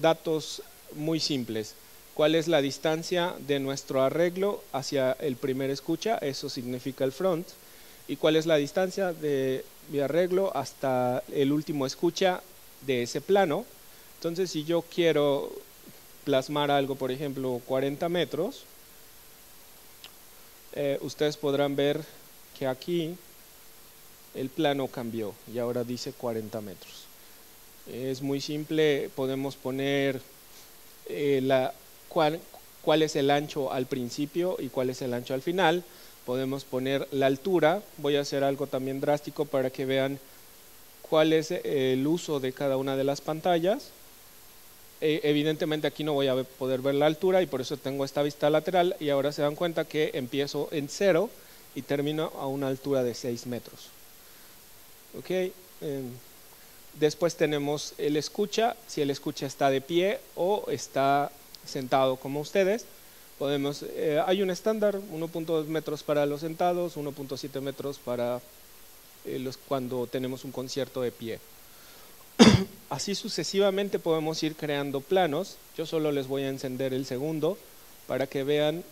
datos muy simples. ¿Cuál es la distancia de nuestro arreglo hacia el primer escucha? Eso significa el front. ¿Y cuál es la distancia de mi arreglo hasta el último escucha de ese plano? Entonces, si yo quiero plasmar algo, por ejemplo, 40 metros, ustedes podrán ver que aquí el plano cambió y ahora dice 40 metros. Es muy simple, podemos poner cuál es el ancho al principio y cuál es el ancho al final. Podemos poner la altura. Voy a hacer algo también drástico para que vean cuál es el uso de cada una de las pantallas. Evidentemente aquí no voy a poder ver la altura y por eso tengo esta vista lateral, y ahora se dan cuenta que empiezo en 0 y termino a una altura de 6 metros. ¿Ok? Después tenemos el escucha. Si el escucha está de pie o está sentado como ustedes, podemos, hay un estándar, 1.2 metros para los sentados, 1.7 metros para cuando tenemos un concierto de pie. Así sucesivamente podemos ir creando planos. Yo solo les voy a encender el segundo para que vean,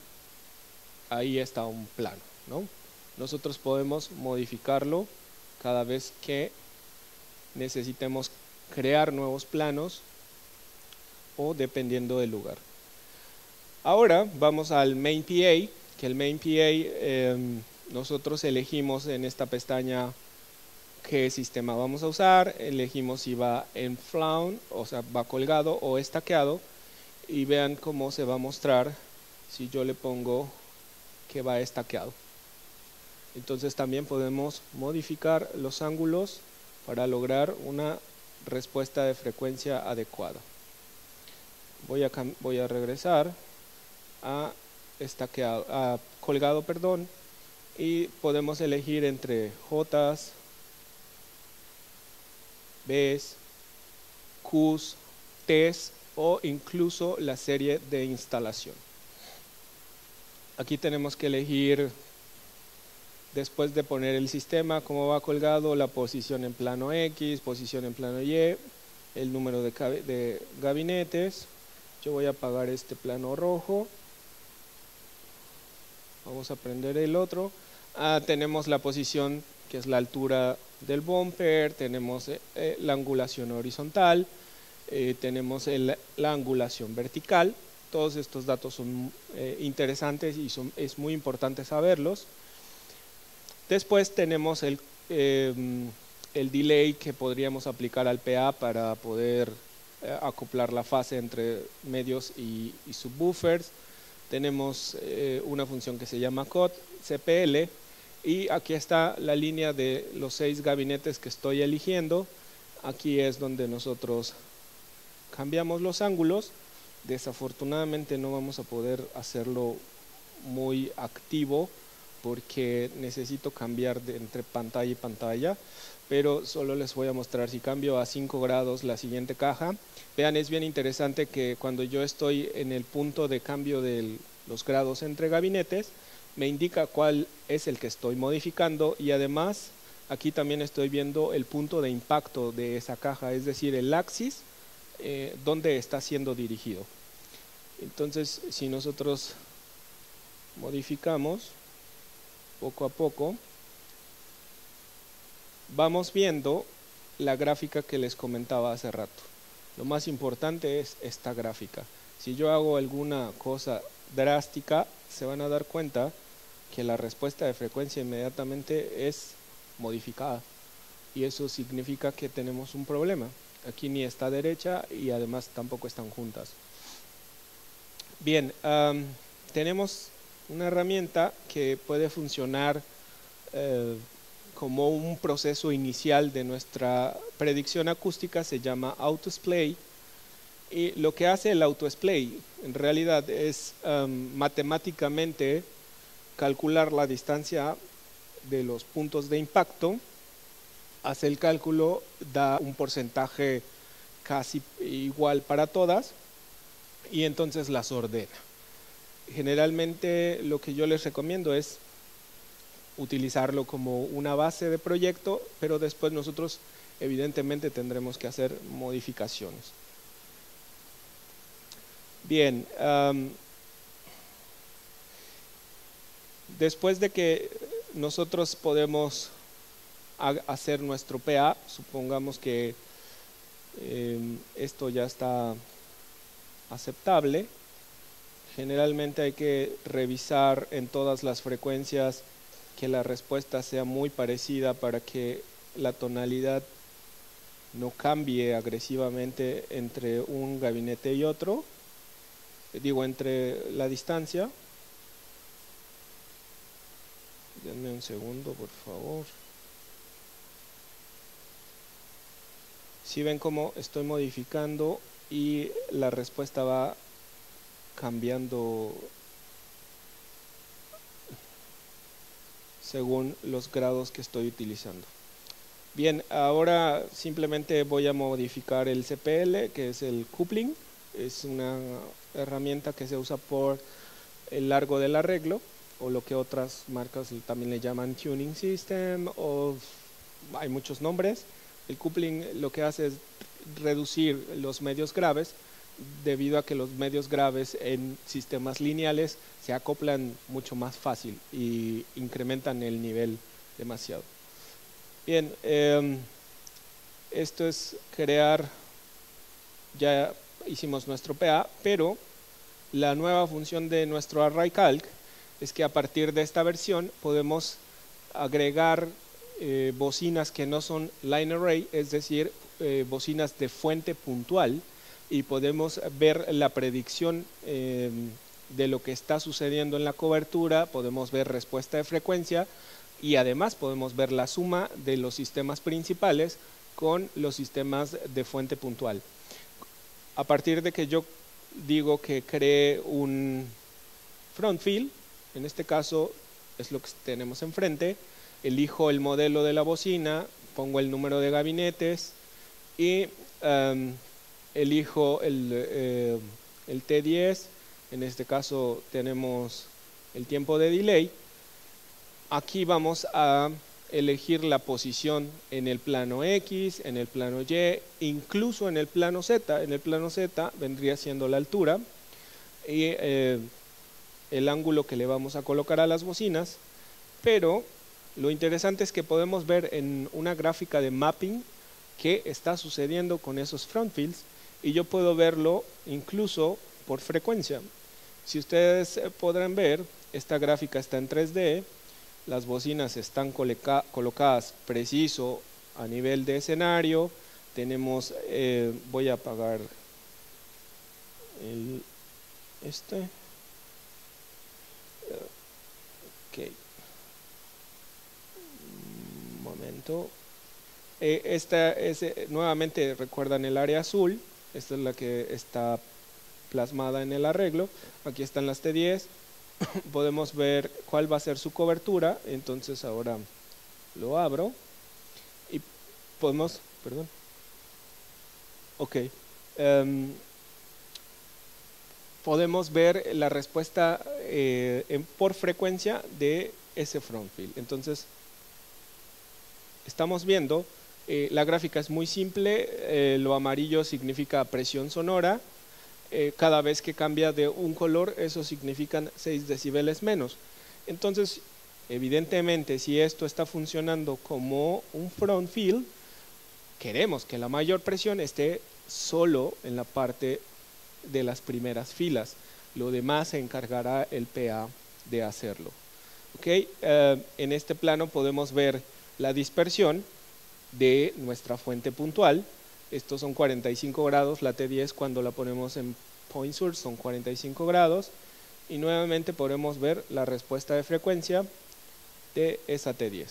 ahí está un plano, ¿no? Nosotros podemos modificarlo cada vez que necesitemos crear nuevos planos o dependiendo del lugar. Ahora vamos al Main PA, que el Main PA nosotros elegimos en esta pestaña qué sistema vamos a usar, elegimos si va en flown, o sea, va colgado o estaqueado, y vean cómo se va a mostrar si yo le pongo que va estaqueado. Entonces también podemos modificar los ángulos para lograr una respuesta de frecuencia adecuada. Voy a regresar a estaqueado, a colgado, perdón, y podemos elegir entre J's, B's, Q's, T's o incluso la serie de instalación. Aquí tenemos que elegir, después de poner el sistema, cómo va colgado, la posición en plano X, posición en plano Y, el número de gabinetes. Yo voy a apagar este plano rojo. Vamos a prender el otro. Tenemos la posición, que es la altura del bumper, tenemos la angulación horizontal, tenemos la angulación vertical. Todos estos datos son interesantes y es muy importante saberlos. Después tenemos el delay que podríamos aplicar al PA para poder acoplar la fase entre medios y subwoofers. Tenemos una función que se llama COT, CPL, y aquí está la línea de los 6 gabinetes que estoy eligiendo. Aquí es donde nosotros cambiamos los ángulos. Desafortunadamente no vamos a poder hacerlo muy activo porque necesito cambiar entre pantalla y pantalla, pero solo les voy a mostrar. Si cambio a 5 grados la siguiente caja, vean, es bien interesante que cuando yo estoy en el punto de cambio de los grados entre gabinetes, me indica cuál es el que estoy modificando, y además aquí también estoy viendo el punto de impacto de esa caja, es decir, el axis donde está siendo dirigido. Entonces, si nosotros modificamos poco a poco, vamos viendo la gráfica que les comentaba hace rato. Lo más importante es esta gráfica. Si yo hago alguna cosa drástica, se van a dar cuenta que la respuesta de frecuencia inmediatamente es modificada, y eso significa que tenemos un problema. Aquí ni está derecha y además tampoco están juntas. Bien, tenemos una herramienta que puede funcionar como un proceso inicial de nuestra predicción acústica. Se llama AutoSplay, y lo que hace el AutoSplay en realidad es matemáticamente calcular la distancia de los puntos de impacto, hace el cálculo, da un porcentaje casi igual para todas y entonces las ordena. Generalmente lo que yo les recomiendo es utilizarlo como una base de proyecto, pero después nosotros evidentemente tendremos que hacer modificaciones. Bien, después de que nosotros podemos hacer nuestro PA, supongamos que esto ya está aceptable. Generalmente hay que revisar en todas las frecuencias que la respuesta sea muy parecida para que la tonalidad no cambie agresivamente entre un gabinete y otro, digo, entre la distancia. Denme un segundo, por favor. Si ven cómo estoy modificando y la respuesta va cambiando según los grados que estoy utilizando. Bien, ahora simplemente voy a modificar el CPL, que es el coupling. Es una herramienta que se usa por el largo del arreglo, o lo que otras marcas también le llaman tuning system, o hay muchos nombres. El coupling lo que hace es reducir los medios graves, debido a que los medios graves en sistemas lineales se acoplan mucho más fácil y incrementan el nivel demasiado. Bien, esto es crear, ya hicimos nuestro PA, pero la nueva función de nuestro ArrayCalc es que a partir de esta versión podemos agregar bocinas que no son line array, es decir, bocinas de fuente puntual, y podemos ver la predicción de lo que está sucediendo en la cobertura, podemos ver respuesta de frecuencia y además podemos ver la suma de los sistemas principales con los sistemas de fuente puntual. A partir de que yo digo que cree un front field, en este caso es lo que tenemos enfrente, elijo el modelo de la bocina, pongo el número de gabinetes y elijo el T10, en este caso tenemos el tiempo de delay. Aquí vamos a elegir la posición en el plano X, en el plano Y, incluso en el plano Z. En el plano Z vendría siendo la altura y el ángulo que le vamos a colocar a las bocinas, pero lo interesante es que podemos ver en una gráfica de mapping qué está sucediendo con esos front fields, y yo puedo verlo incluso por frecuencia. Si ustedes podrán ver, esta gráfica está en 3D, las bocinas están colocadas preciso a nivel de escenario. Tenemos, voy a apagar este. Ok. Un momento. Esta es, nuevamente recuerdan el área azul, esta es la que está plasmada en el arreglo. Aquí están las T10. Podemos ver cuál va a ser su cobertura, entonces ahora lo abro y podemos, perdón, ok, podemos ver la respuesta por frecuencia de ese front field. Entonces estamos viendo, la gráfica es muy simple, lo amarillo significa presión sonora. Cada vez que cambia de un color, eso significan 6 decibeles menos. Entonces, evidentemente, si esto está funcionando como un front field, queremos que la mayor presión esté solo en la parte de las primeras filas. Lo demás se encargará el PA de hacerlo. ¿Okay? En este plano podemos ver la dispersión de nuestra fuente puntual. Estos son 45 grados, la T10 cuando la ponemos en point source son 45 grados, y nuevamente podemos ver la respuesta de frecuencia de esa T10.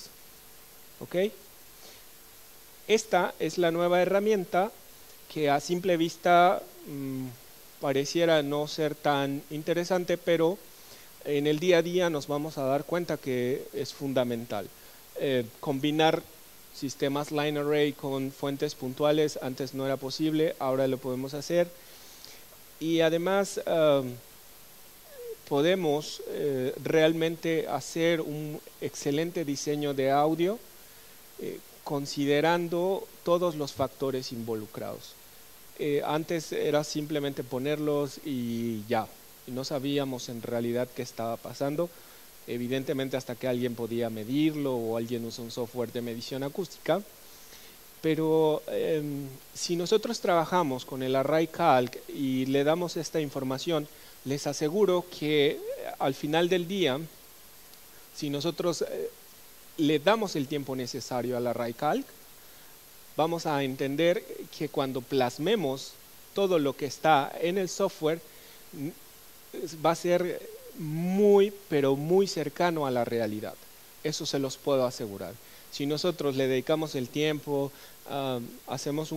¿Ok? Esta es la nueva herramienta que a simple vista pareciera no ser tan interesante, pero en el día a día nos vamos a dar cuenta que es fundamental. Combinar sistemas line array con fuentes puntuales antes no era posible, ahora lo podemos hacer, y además podemos realmente hacer un excelente diseño de audio considerando todos los factores involucrados. Antes era simplemente ponerlos y ya, y no sabíamos en realidad qué estaba pasando. Evidentemente hasta que alguien podía medirlo o alguien usa un software de medición acústica, pero si nosotros trabajamos con el ArrayCalc y le damos esta información, les aseguro que al final del día, si nosotros le damos el tiempo necesario al ArrayCalc, vamos a entender que cuando plasmemos todo lo que está en el software, va a ser muy, pero muy cercano a la realidad. eso se los puedo asegurar. Si nosotros le dedicamos el tiempo, hacemos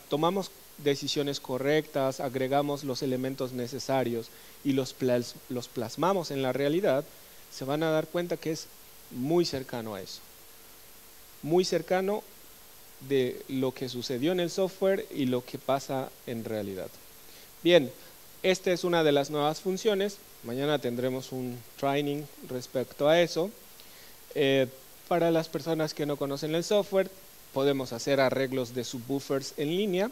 tomamos decisiones correctas, agregamos los elementos necesarios y los plasmamos en la realidad, se van a dar cuenta que es muy cercano a eso. Muy cercano de lo que sucedió en el software y lo que pasa en realidad. Bien, esta es una de las nuevas funciones. Mañana tendremos un training respecto a eso. Para las personas que no conocen el software, podemos hacer arreglos de subwoofers en línea.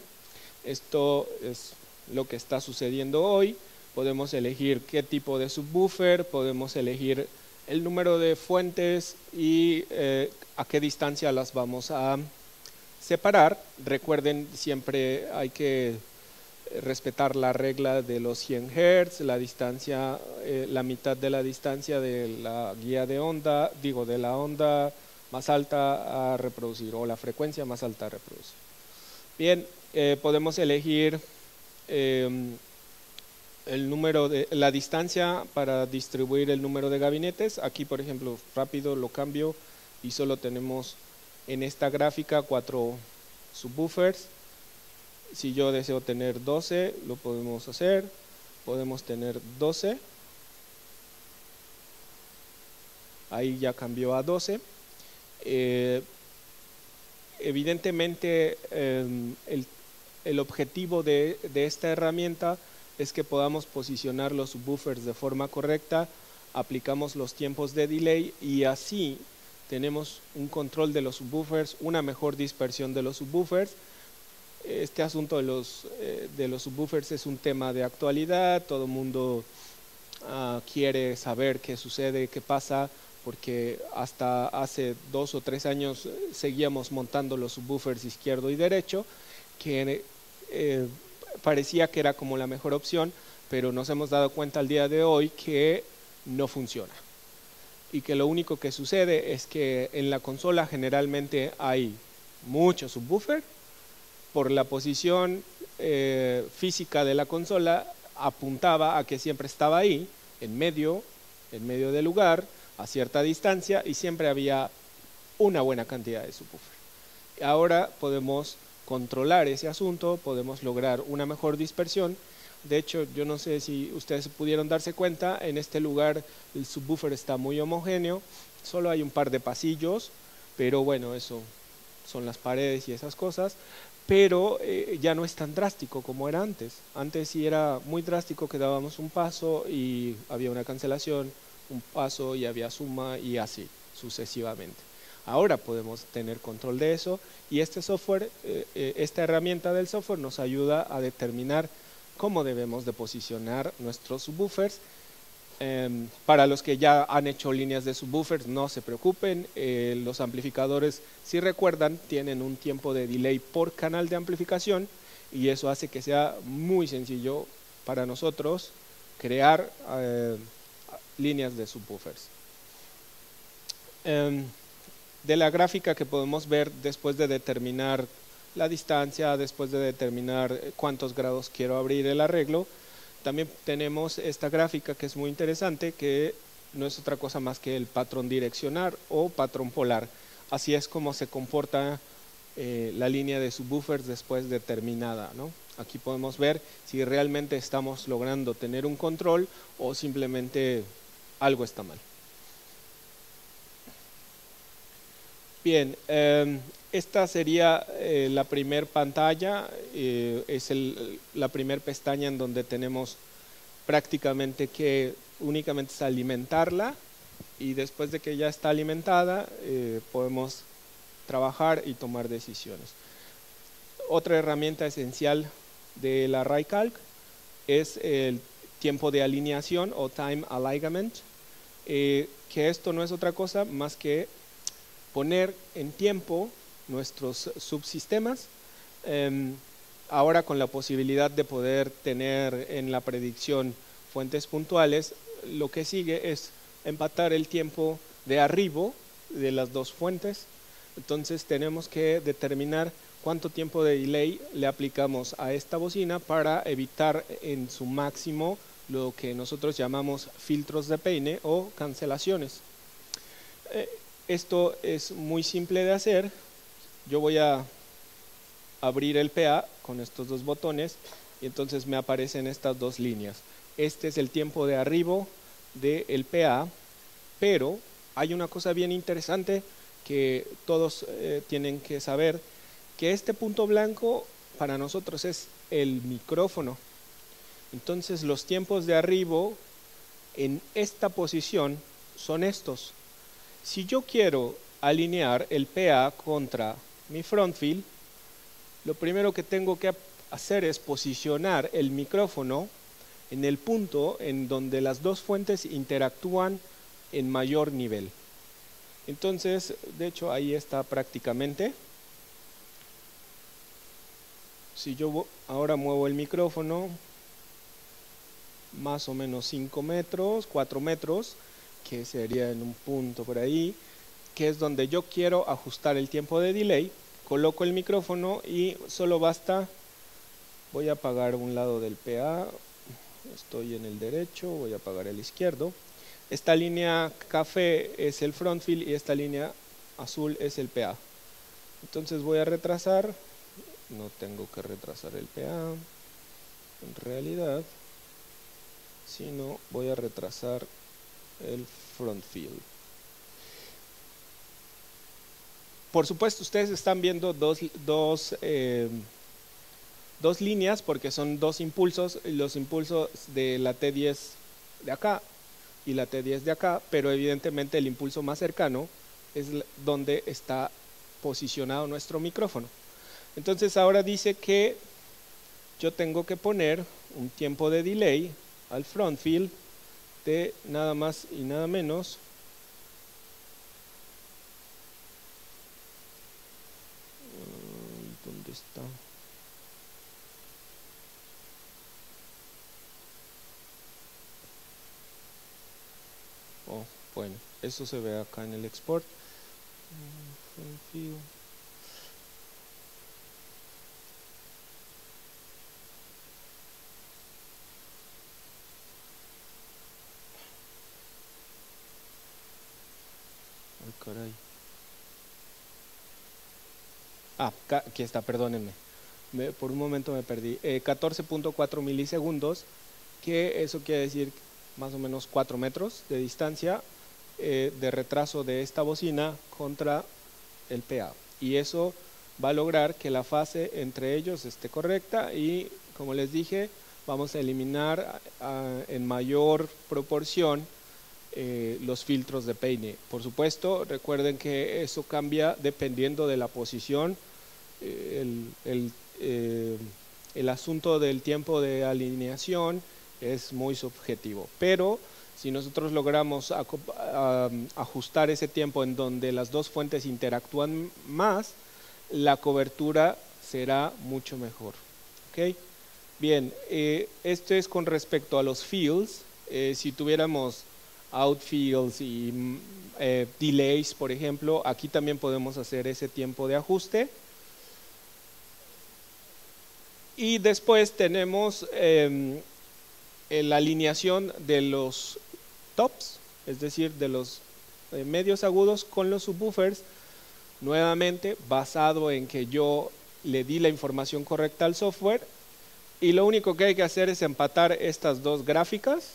Esto es lo que está sucediendo hoy. Podemos elegir qué tipo de subwoofer, podemos elegir el número de fuentes y a qué distancia las vamos a separar. Recuerden, siempre hay que respetar la regla de los 100 Hz, la distancia, la mitad de la distancia de la guía de onda, de la onda más alta a reproducir, o la frecuencia más alta a reproducir. Bien, podemos elegir la distancia para distribuir el número de gabinetes. Aquí, por ejemplo, rápido lo cambio y solo tenemos en esta gráfica 4 subwoofers. Si yo deseo tener 12, lo podemos hacer. Podemos tener 12. Ahí ya cambió a 12. Evidentemente, el objetivo de esta herramienta es que podamos posicionar los subwoofers de forma correcta, aplicamos los tiempos de delay y así tenemos un control de los subwoofers, una mejor dispersión de los subwoofers. Este asunto de los subwoofers es un tema de actualidad, todo el mundo quiere saber qué sucede, qué pasa, porque hasta hace 2 o 3 años seguíamos montando los subwoofers izquierdo y derecho, que parecía que era como la mejor opción, pero nos hemos dado cuenta al día de hoy que no funciona. Y que lo único que sucede es que en la consola generalmente hay mucho subwoofer. Por la posición física de la consola apuntaba a que siempre estaba ahí, en medio del lugar, a cierta distancia, y siempre había una buena cantidad de subwoofer. Ahora podemos controlar ese asunto, podemos lograr una mejor dispersión. De hecho, yo no sé si ustedes pudieron darse cuenta, en este lugar el subwoofer está muy homogéneo, solo hay un par de pasillos, pero bueno, eso son las paredes y esas cosas, pero ya no es tan drástico como era antes. Antes sí era muy drástico, que dábamos un paso y había una cancelación, un paso y había suma y así sucesivamente. Ahora podemos tener control de eso y este software, esta herramienta del software nos ayuda a determinar cómo debemos de posicionar nuestros subwoofers. Para los que ya han hecho líneas de subwoofers, no se preocupen, los amplificadores, si recuerdan, tienen un tiempo de delay por canal de amplificación y eso hace que sea muy sencillo para nosotros crear líneas de subwoofers. De la gráfica que podemos ver después de determinar la distancia, después de determinar cuántos grados quiero abrir el arreglo, también tenemos esta gráfica que es muy interesante, que no es otra cosa más que el patrón direccional o patrón polar. Así es como se comporta la línea de subwoofers después determinada, ¿no? Aquí podemos ver si realmente estamos logrando tener un control o simplemente algo está mal. Bien, esta sería la primer pantalla, es la primer pestaña en donde tenemos prácticamente que únicamente es alimentarla y después de que ya está alimentada podemos trabajar y tomar decisiones. Otra herramienta esencial de la RaiCalc es el tiempo de alineación o time alignment, que esto no es otra cosa más que poner en tiempo nuestros subsistemas, ahora con la posibilidad de poder tener en la predicción fuentes puntuales. Lo que sigue es empatar el tiempo de arribo de las dos fuentes. Entonces tenemos que determinar cuánto tiempo de delay le aplicamos a esta bocina para evitar en su máximo lo que nosotros llamamos filtros de peine o cancelaciones. Esto es muy simple de hacer. Yo voy a abrir el PA con estos dos botones y entonces me aparecen estas dos líneas. Este es el tiempo de arribo del PA, pero hay una cosa bien interesante que todos tienen que saber, que este punto blanco para nosotros es el micrófono. Entonces los tiempos de arribo en esta posición son estos. Si yo quiero alinear el PA contra mi front field, lo primero que tengo que hacer es posicionar el micrófono en el punto en donde las dos fuentes interactúan en mayor nivel. Entonces, de hecho, ahí está prácticamente. Si yo ahora muevo el micrófono más o menos 5 metros, 4 metros, que sería en un punto por ahí, que es donde yo quiero ajustar el tiempo de delay, coloco el micrófono y solo basta, voy a apagar un lado del PA, estoy en el derecho, voy a apagar el izquierdo. Esta línea café es el front field y esta línea azul es el PA. Entonces voy a retrasar, no tengo que retrasar el PA en realidad, sino voy a retrasar el front field. Por supuesto, ustedes están viendo dos líneas porque son dos impulsos, los impulsos de la T10 de acá y la T10 de acá, pero evidentemente el impulso más cercano es donde está posicionado nuestro micrófono. Entonces ahora dice que yo tengo que poner un tiempo de delay al front field de nada más y nada menos ¿dónde está? Oh, bueno, eso se ve acá en el export. Front field. Ay, caray. Aquí está, perdónenme. Por un momento me perdí. 14.4 milisegundos, que eso quiere decir más o menos 4 metros de distancia de retraso de esta bocina contra el PA. Y eso va a lograr que la fase entre ellos esté correcta y, como les dije, vamos a eliminar en mayor proporción los filtros de peine. Por supuesto, recuerden que eso cambia dependiendo de la posición. El asunto del tiempo de alineación es muy subjetivo, pero si nosotros logramos ajustar ese tiempo en donde las dos fuentes interactúan más, la cobertura será mucho mejor. ¿Okay? Bien, esto es con respecto a los fields. Si tuviéramos outfields y delays, por ejemplo, aquí también podemos hacer ese tiempo de ajuste. Y después tenemos la alineación de los tops, es decir, de los medios agudos con los subwoofers, nuevamente basado en que yo le di la información correcta al software, y lo único que hay que hacer es empatar estas dos gráficas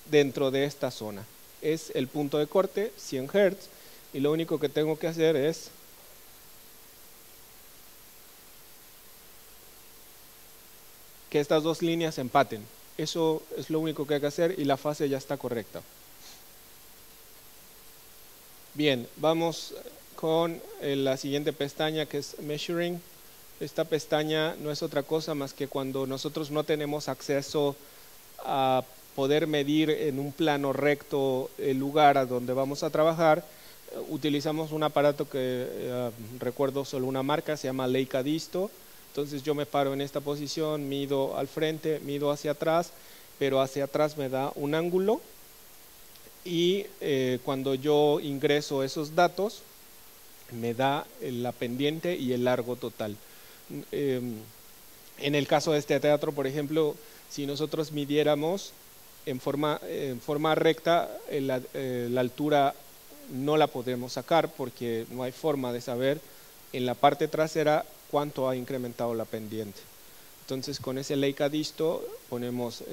dentro de esta zona. Es el punto de corte, 100 Hz, y lo único que tengo que hacer es que estas dos líneas empaten. Eso es lo único que hay que hacer y la fase ya está correcta. Bien, vamos con la siguiente pestaña, que es Measuring. Esta pestaña no es otra cosa más que cuando nosotros no tenemos acceso a poder medir en un plano recto el lugar a donde vamos a trabajar. Utilizamos un aparato que recuerdo solo una marca, se llama Leica Disto. Entonces yo me paro en esta posición, mido al frente, mido hacia atrás, pero hacia atrás me da un ángulo, y cuando yo ingreso esos datos me da la pendiente y el largo total. En el caso de este teatro, por ejemplo, si nosotros midiéramos en forma recta la altura no la podemos sacar porque no hay forma de saber en la parte trasera cuánto ha incrementado la pendiente. Entonces con ese Leica Disto ponemos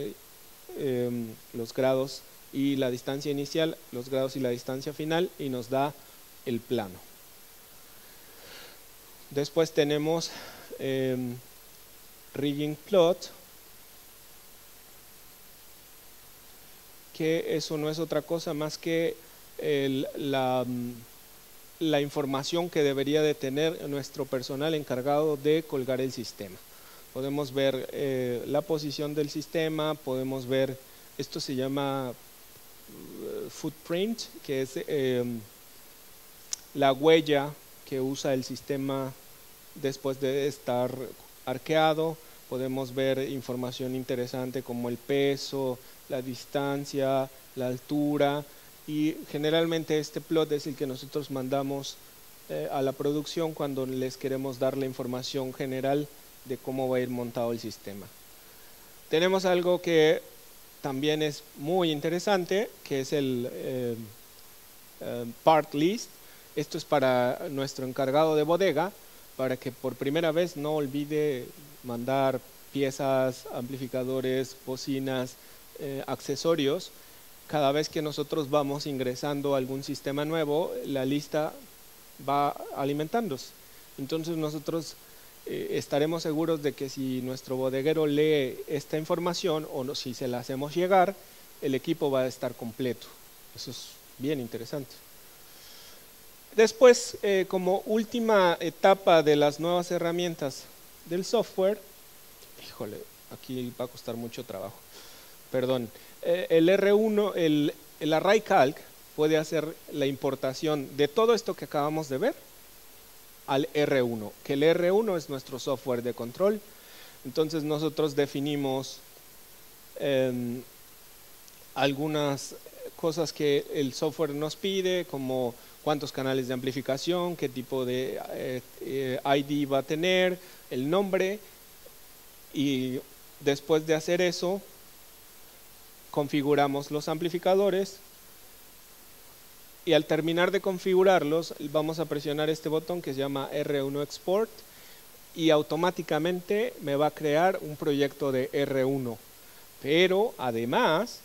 los grados y la distancia inicial, los grados y la distancia final, y nos da el plano. Después tenemos Rigging Plot, que eso no es otra cosa más que la información que debería de tener nuestro personal encargado de colgar el sistema. Podemos ver la posición del sistema, podemos ver, esto se llama footprint, que es la huella que usa el sistema después de estar arqueado. Podemos ver información interesante como el peso, la distancia, la altura, y generalmente este plot es el que nosotros mandamos a la producción cuando les queremos dar la información general de cómo va a ir montado el sistema. Tenemos algo que también es muy interesante, que es el part list. Esto es para nuestro encargado de bodega, para que por primera vez no olvide mandar piezas, amplificadores, bocinas, accesorios. Cada vez que nosotros vamos ingresando algún sistema nuevo, la lista va alimentándose. Entonces nosotros estaremos seguros de que si nuestro bodeguero lee esta información o no, si se la hacemos llegar, el equipo va a estar completo. Eso es bien interesante. Después, como última etapa de las nuevas herramientas del software, híjole, aquí va a costar mucho trabajo, perdón, el R1, el Array Calc puede hacer la importación de todo esto que acabamos de ver al R1, que el R1 es nuestro software de control. Entonces nosotros definimos algunas cosas que el software nos pide, como cuántos canales de amplificación, qué tipo de ID va a tener, el nombre, y después de hacer eso configuramos los amplificadores, y al terminar de configurarlos vamos a presionar este botón que se llama R1 Export, y automáticamente me va a crear un proyecto de R1. Pero además,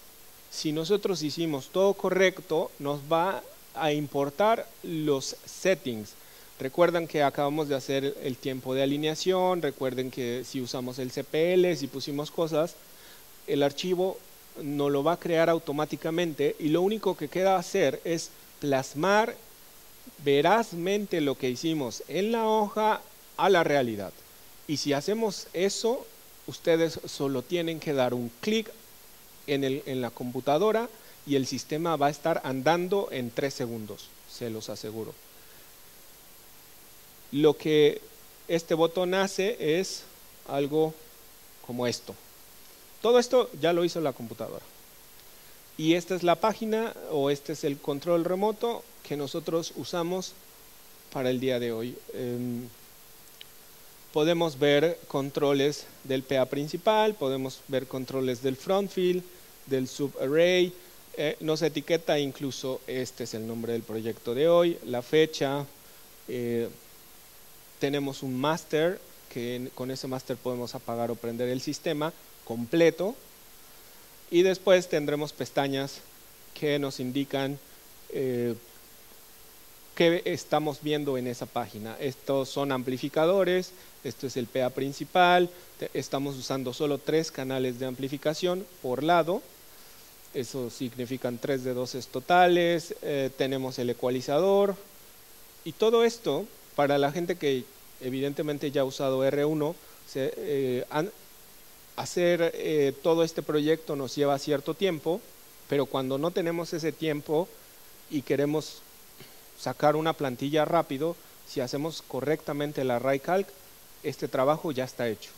si nosotros hicimos todo correcto, nos va a importar los settings. Recuerdan que acabamos de hacer el tiempo de alineación, recuerden que si usamos el CPL, si pusimos cosas, el archivo nos lo va a crear automáticamente, y lo único que queda hacer es plasmar verazmente lo que hicimos en la hoja a la realidad. Y si hacemos eso, ustedes solo tienen que dar un clic en la computadora y el sistema va a estar andando en 3 segundos, se los aseguro. Lo que este botón hace es algo como esto. Todo esto ya lo hizo la computadora. Y esta es la página, o este es el control remoto que nosotros usamos para el día de hoy. Podemos ver controles del PA principal, podemos ver controles del front field, del subarray, nos etiqueta incluso, este es el nombre del proyecto de hoy, la fecha, tenemos un master, que con ese master podemos apagar o prender el sistema completo, y después tendremos pestañas que nos indican qué estamos viendo en esa página. Estos son amplificadores, esto es el PA principal, estamos usando solo 3 canales de amplificación por lado, eso significan 3 de 12 totales, tenemos el ecualizador, y todo esto, para la gente que evidentemente ya ha usado R1, hacer todo este proyecto nos lleva cierto tiempo, pero cuando no tenemos ese tiempo y queremos sacar una plantilla rápido, si hacemos correctamente el Array Calc, este trabajo ya está hecho.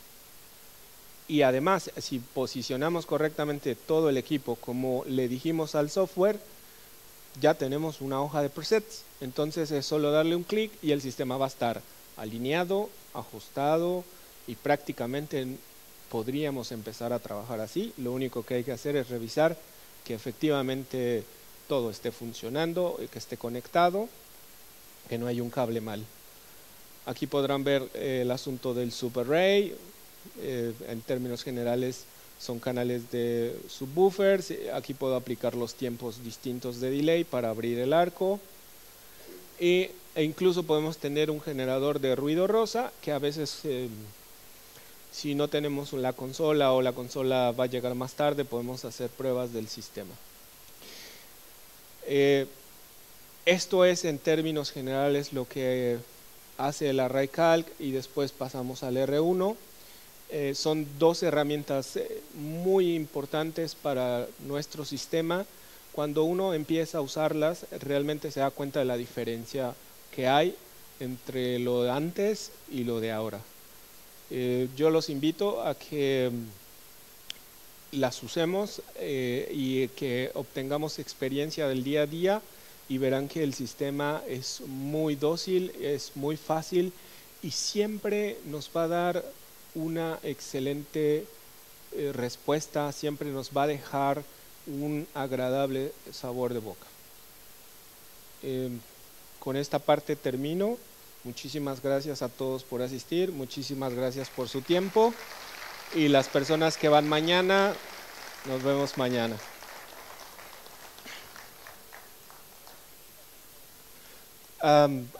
Y además, si posicionamos correctamente todo el equipo como le dijimos al software, ya tenemos una hoja de presets. Entonces es solo darle un clic y el sistema va a estar alineado, ajustado, y prácticamente podríamos empezar a trabajar así. Lo único que hay que hacer es revisar que efectivamente todo esté funcionando, que esté conectado, que no haya un cable mal. Aquí podrán ver el asunto del subarray. En términos generales son canales de subwoofers. Aquí puedo aplicar los tiempos distintos de delay para abrir el arco. E incluso podemos tener un generador de ruido rosa que a veces si no tenemos la consola o la consola va a llegar más tarde, podemos hacer pruebas del sistema. Esto es en términos generales lo que hace el Array Calc, y después pasamos al R1. Son dos herramientas muy importantes para nuestro sistema. Cuando uno empieza a usarlas, realmente se da cuenta de la diferencia que hay entre lo de antes y lo de ahora. Yo los invito a que las usemos y que obtengamos experiencia del día a día, y verán que el sistema es muy dócil, es muy fácil y siempre nos va a dar una excelente respuesta, siempre nos va a dejar un agradable sabor de boca. Con esta parte termino. Muchísimas gracias a todos por asistir, muchísimas gracias por su tiempo, y las personas que van mañana, nos vemos mañana.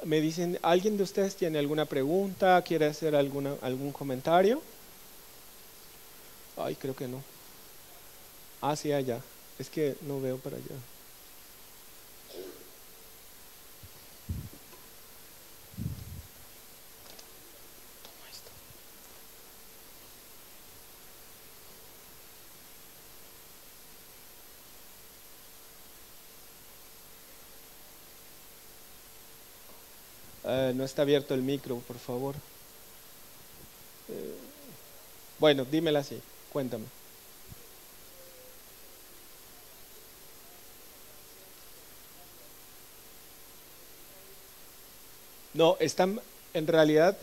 Me dicen, ¿alguien de ustedes tiene alguna pregunta? ¿Quiere hacer algún comentario? Ay, creo que no. Ah, sí, allá. Es que no veo para allá. Toma esto. No está abierto el micro, por favor. Bueno, dímela así, cuéntame. No, están, en realidad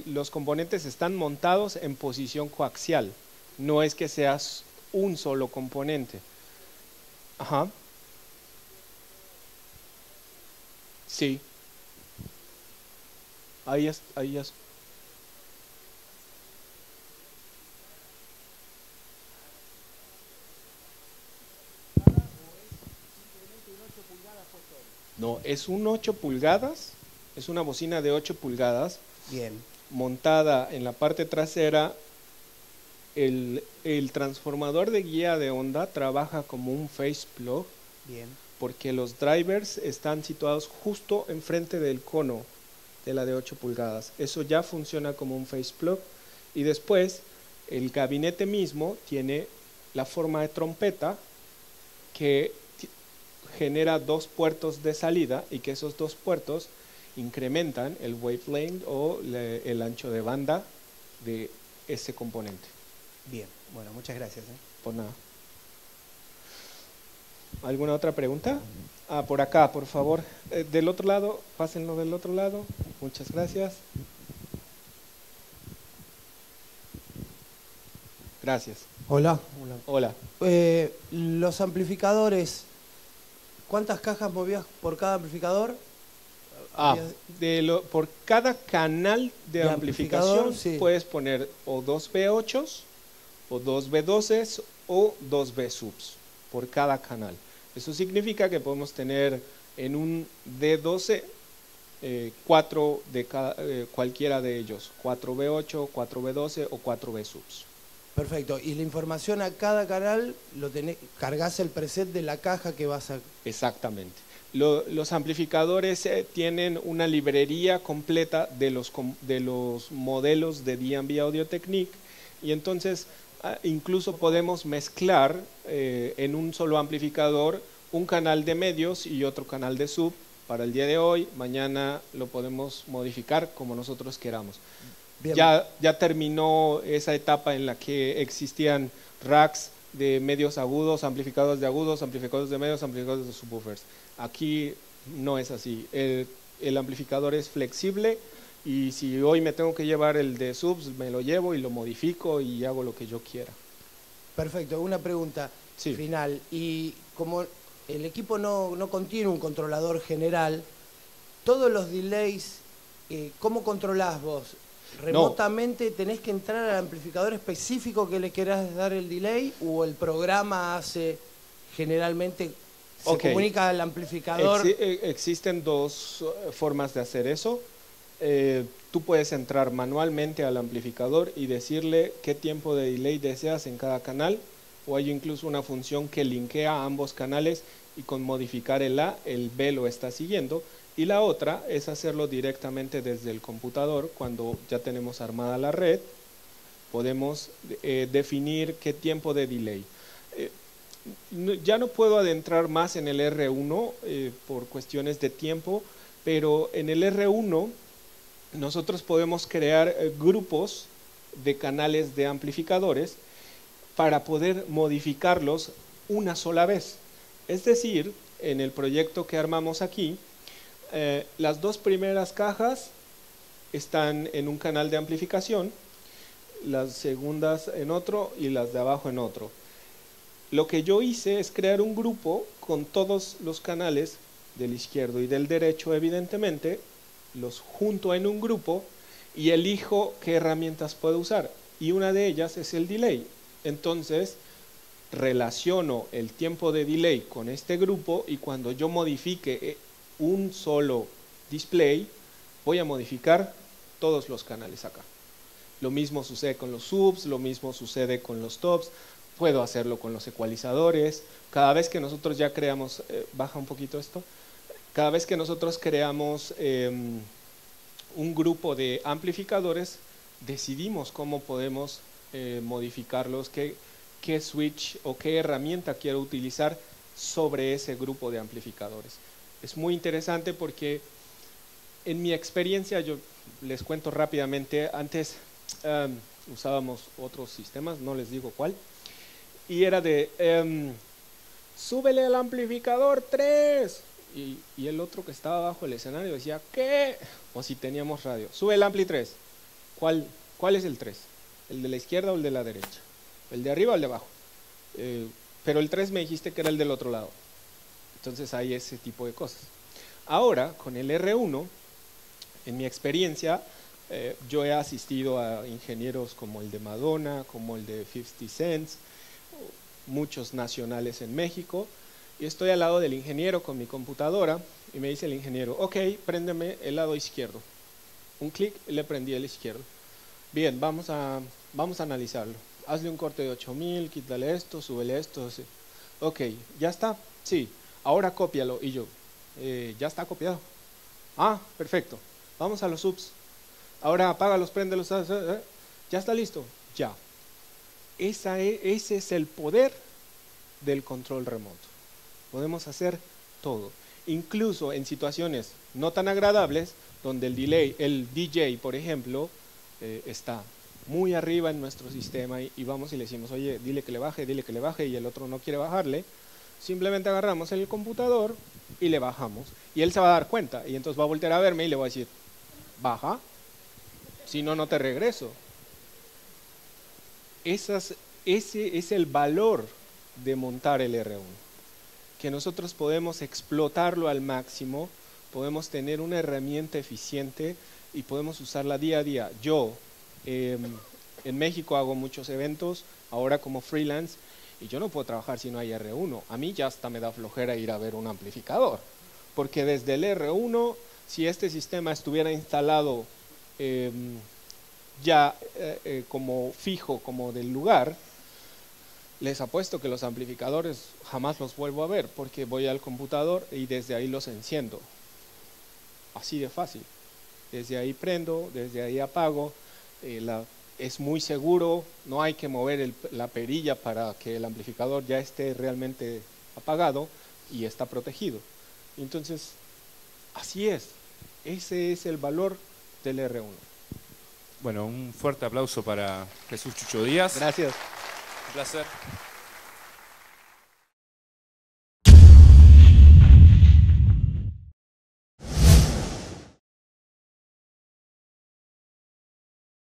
los componentes están montados en posición coaxial. No es que seas un solo componente. Ajá. Sí. Ahí es, ahí es. No, es un 8 pulgadas, es una bocina de 8 pulgadas. Bien. Montada en la parte trasera. El transformador de guía de onda trabaja como un phase plug. Bien. Porque los drivers están situados justo enfrente del cono de la de 8 pulgadas. Eso ya funciona como un phase plug. Y después el gabinete mismo tiene la forma de trompeta que genera dos puertos de salida, y que esos dos puertos incrementan el wavelength o el ancho de banda de ese componente. Bien, bueno, muchas gracias. Por nada. ¿Alguna otra pregunta? Por acá, por favor. Del otro lado, pásenlo del otro lado. Muchas gracias. Gracias. Hola. Hola. Los amplificadores, ¿cuántas cajas movías por cada amplificador? Por cada canal de amplificación sí. Puedes poner o 2 V8s, o 2 V12s, o 2 V subs por cada canal. Eso significa que podemos tener en un D12 4 de cualquiera de ellos, 4 V8, 4 V12 o 4 V subs. Perfecto. Y la información a cada canal, cargas el preset de la caja que vas a... Exactamente. Los amplificadores tienen una librería completa de los modelos de D&B Audio Technique, y entonces incluso podemos mezclar en un solo amplificador un canal de medios y otro canal de sub para el día de hoy. Mañana lo podemos modificar como nosotros queramos. Ya terminó esa etapa en la que existían racks de medios agudos, amplificadores de agudos, amplificadores de medios, amplificadores de subwoofers. Aquí no es así. El amplificador es flexible, y si hoy me tengo que llevar el de subs, me lo llevo y lo modifico y hago lo que yo quiera. Perfecto. Una pregunta Sí. final. Y como el equipo no contiene un controlador general, todos los delays, ¿cómo controlás vos? ¿Remotamente tenés que entrar al amplificador específico que le querás dar el delay o el programa hace generalmente, se comunica al amplificador? Existen dos formas de hacer eso. Tú puedes entrar manualmente al amplificador y decirle qué tiempo de delay deseas en cada canal, o hay incluso una función que linkea ambos canales y con modificar el A, el B lo está siguiendo. Y la otra es hacerlo directamente desde el computador. Cuando ya tenemos armada la red, podemos definir qué tiempo de delay. Ya no puedo adentrar más en el R1 por cuestiones de tiempo, pero en el R1 nosotros podemos crear grupos de canales de amplificadores para poder modificarlos una sola vez. Es decir, en el proyecto que armamos aquí, las dos primeras cajas están en un canal de amplificación, las segundas en otro y las de abajo en otro. Lo que yo hice es crear un grupo con todos los canales del izquierdo y del derecho, evidentemente, los junto en un grupo y elijo qué herramientas puedo usar. Y una de ellas es el delay. Entonces, relaciono el tiempo de delay con este grupo y cuando yo modifique un solo display, voy a modificar todos los canales acá. Lo mismo sucede con los subs, lo mismo sucede con los tops, puedo hacerlo con los ecualizadores. Cada vez que nosotros ya creamos, baja un poquito esto, cada vez que nosotros creamos un grupo de amplificadores, decidimos cómo podemos modificarlos, qué switch o qué herramienta quiero utilizar sobre ese grupo de amplificadores. Es muy interesante porque en mi experiencia, yo les cuento rápidamente, antes usábamos otros sistemas, no les digo cuál, y era de, súbele al amplificador 3, y el otro que estaba abajo del escenario decía, ¿qué? O si teníamos radio, sube el ampli 3, ¿cuál es el 3? ¿El de la izquierda o el de la derecha? ¿El de arriba o el de abajo? Pero el 3 me dijiste que era el del otro lado. Entonces hay ese tipo de cosas. Ahora, con el R1, en mi experiencia, yo he asistido a ingenieros como el de Madonna, como el de 50 Cent, muchos nacionales en México, y estoy al lado del ingeniero con mi computadora, y me dice el ingeniero, ok, préndeme el lado izquierdo. Un clic y le prendí el izquierdo. Bien, vamos a analizarlo. Hazle un corte de 8000, quítale esto, súbele esto. Sí. Ok, ¿ya está? Sí. Ahora cópialo. Y yo, ya está copiado. Ah, perfecto. Vamos a los subs. Ahora apágalos, préndelos. Ya está listo. Ya. Ese es el poder del control remoto. Podemos hacer todo. Incluso en situaciones no tan agradables, donde el delay, el DJ, por ejemplo, está muy arriba en nuestro sistema y vamos y le decimos, oye, dile que le baje, y el otro no quiere bajarle. Simplemente agarramos el computador y le bajamos. Y él se va a dar cuenta. Y entonces va a voltear a verme y le voy a decir, baja, si no, no te regreso. Ese es el valor de montar el R1. Que nosotros podemos explotarlo al máximo, podemos tener una herramienta eficiente y podemos usarla día a día. Yo en México hago muchos eventos, ahora como freelance, y yo no puedo trabajar si no hay R1. A mí ya hasta me da flojera ir a ver un amplificador, porque desde el R1, si este sistema estuviera instalado como fijo, como del lugar, les apuesto que los amplificadores jamás los vuelvo a ver, porque voy al computador y desde ahí los enciendo. Así de fácil. Desde ahí prendo, desde ahí apago. Es muy seguro, no hay que mover la perilla para que el amplificador ya esté realmente apagado y está protegido. Entonces, así es. Ese es el valor del R1. Bueno, un fuerte aplauso para Jesús Chucho Díaz. Gracias. Un placer.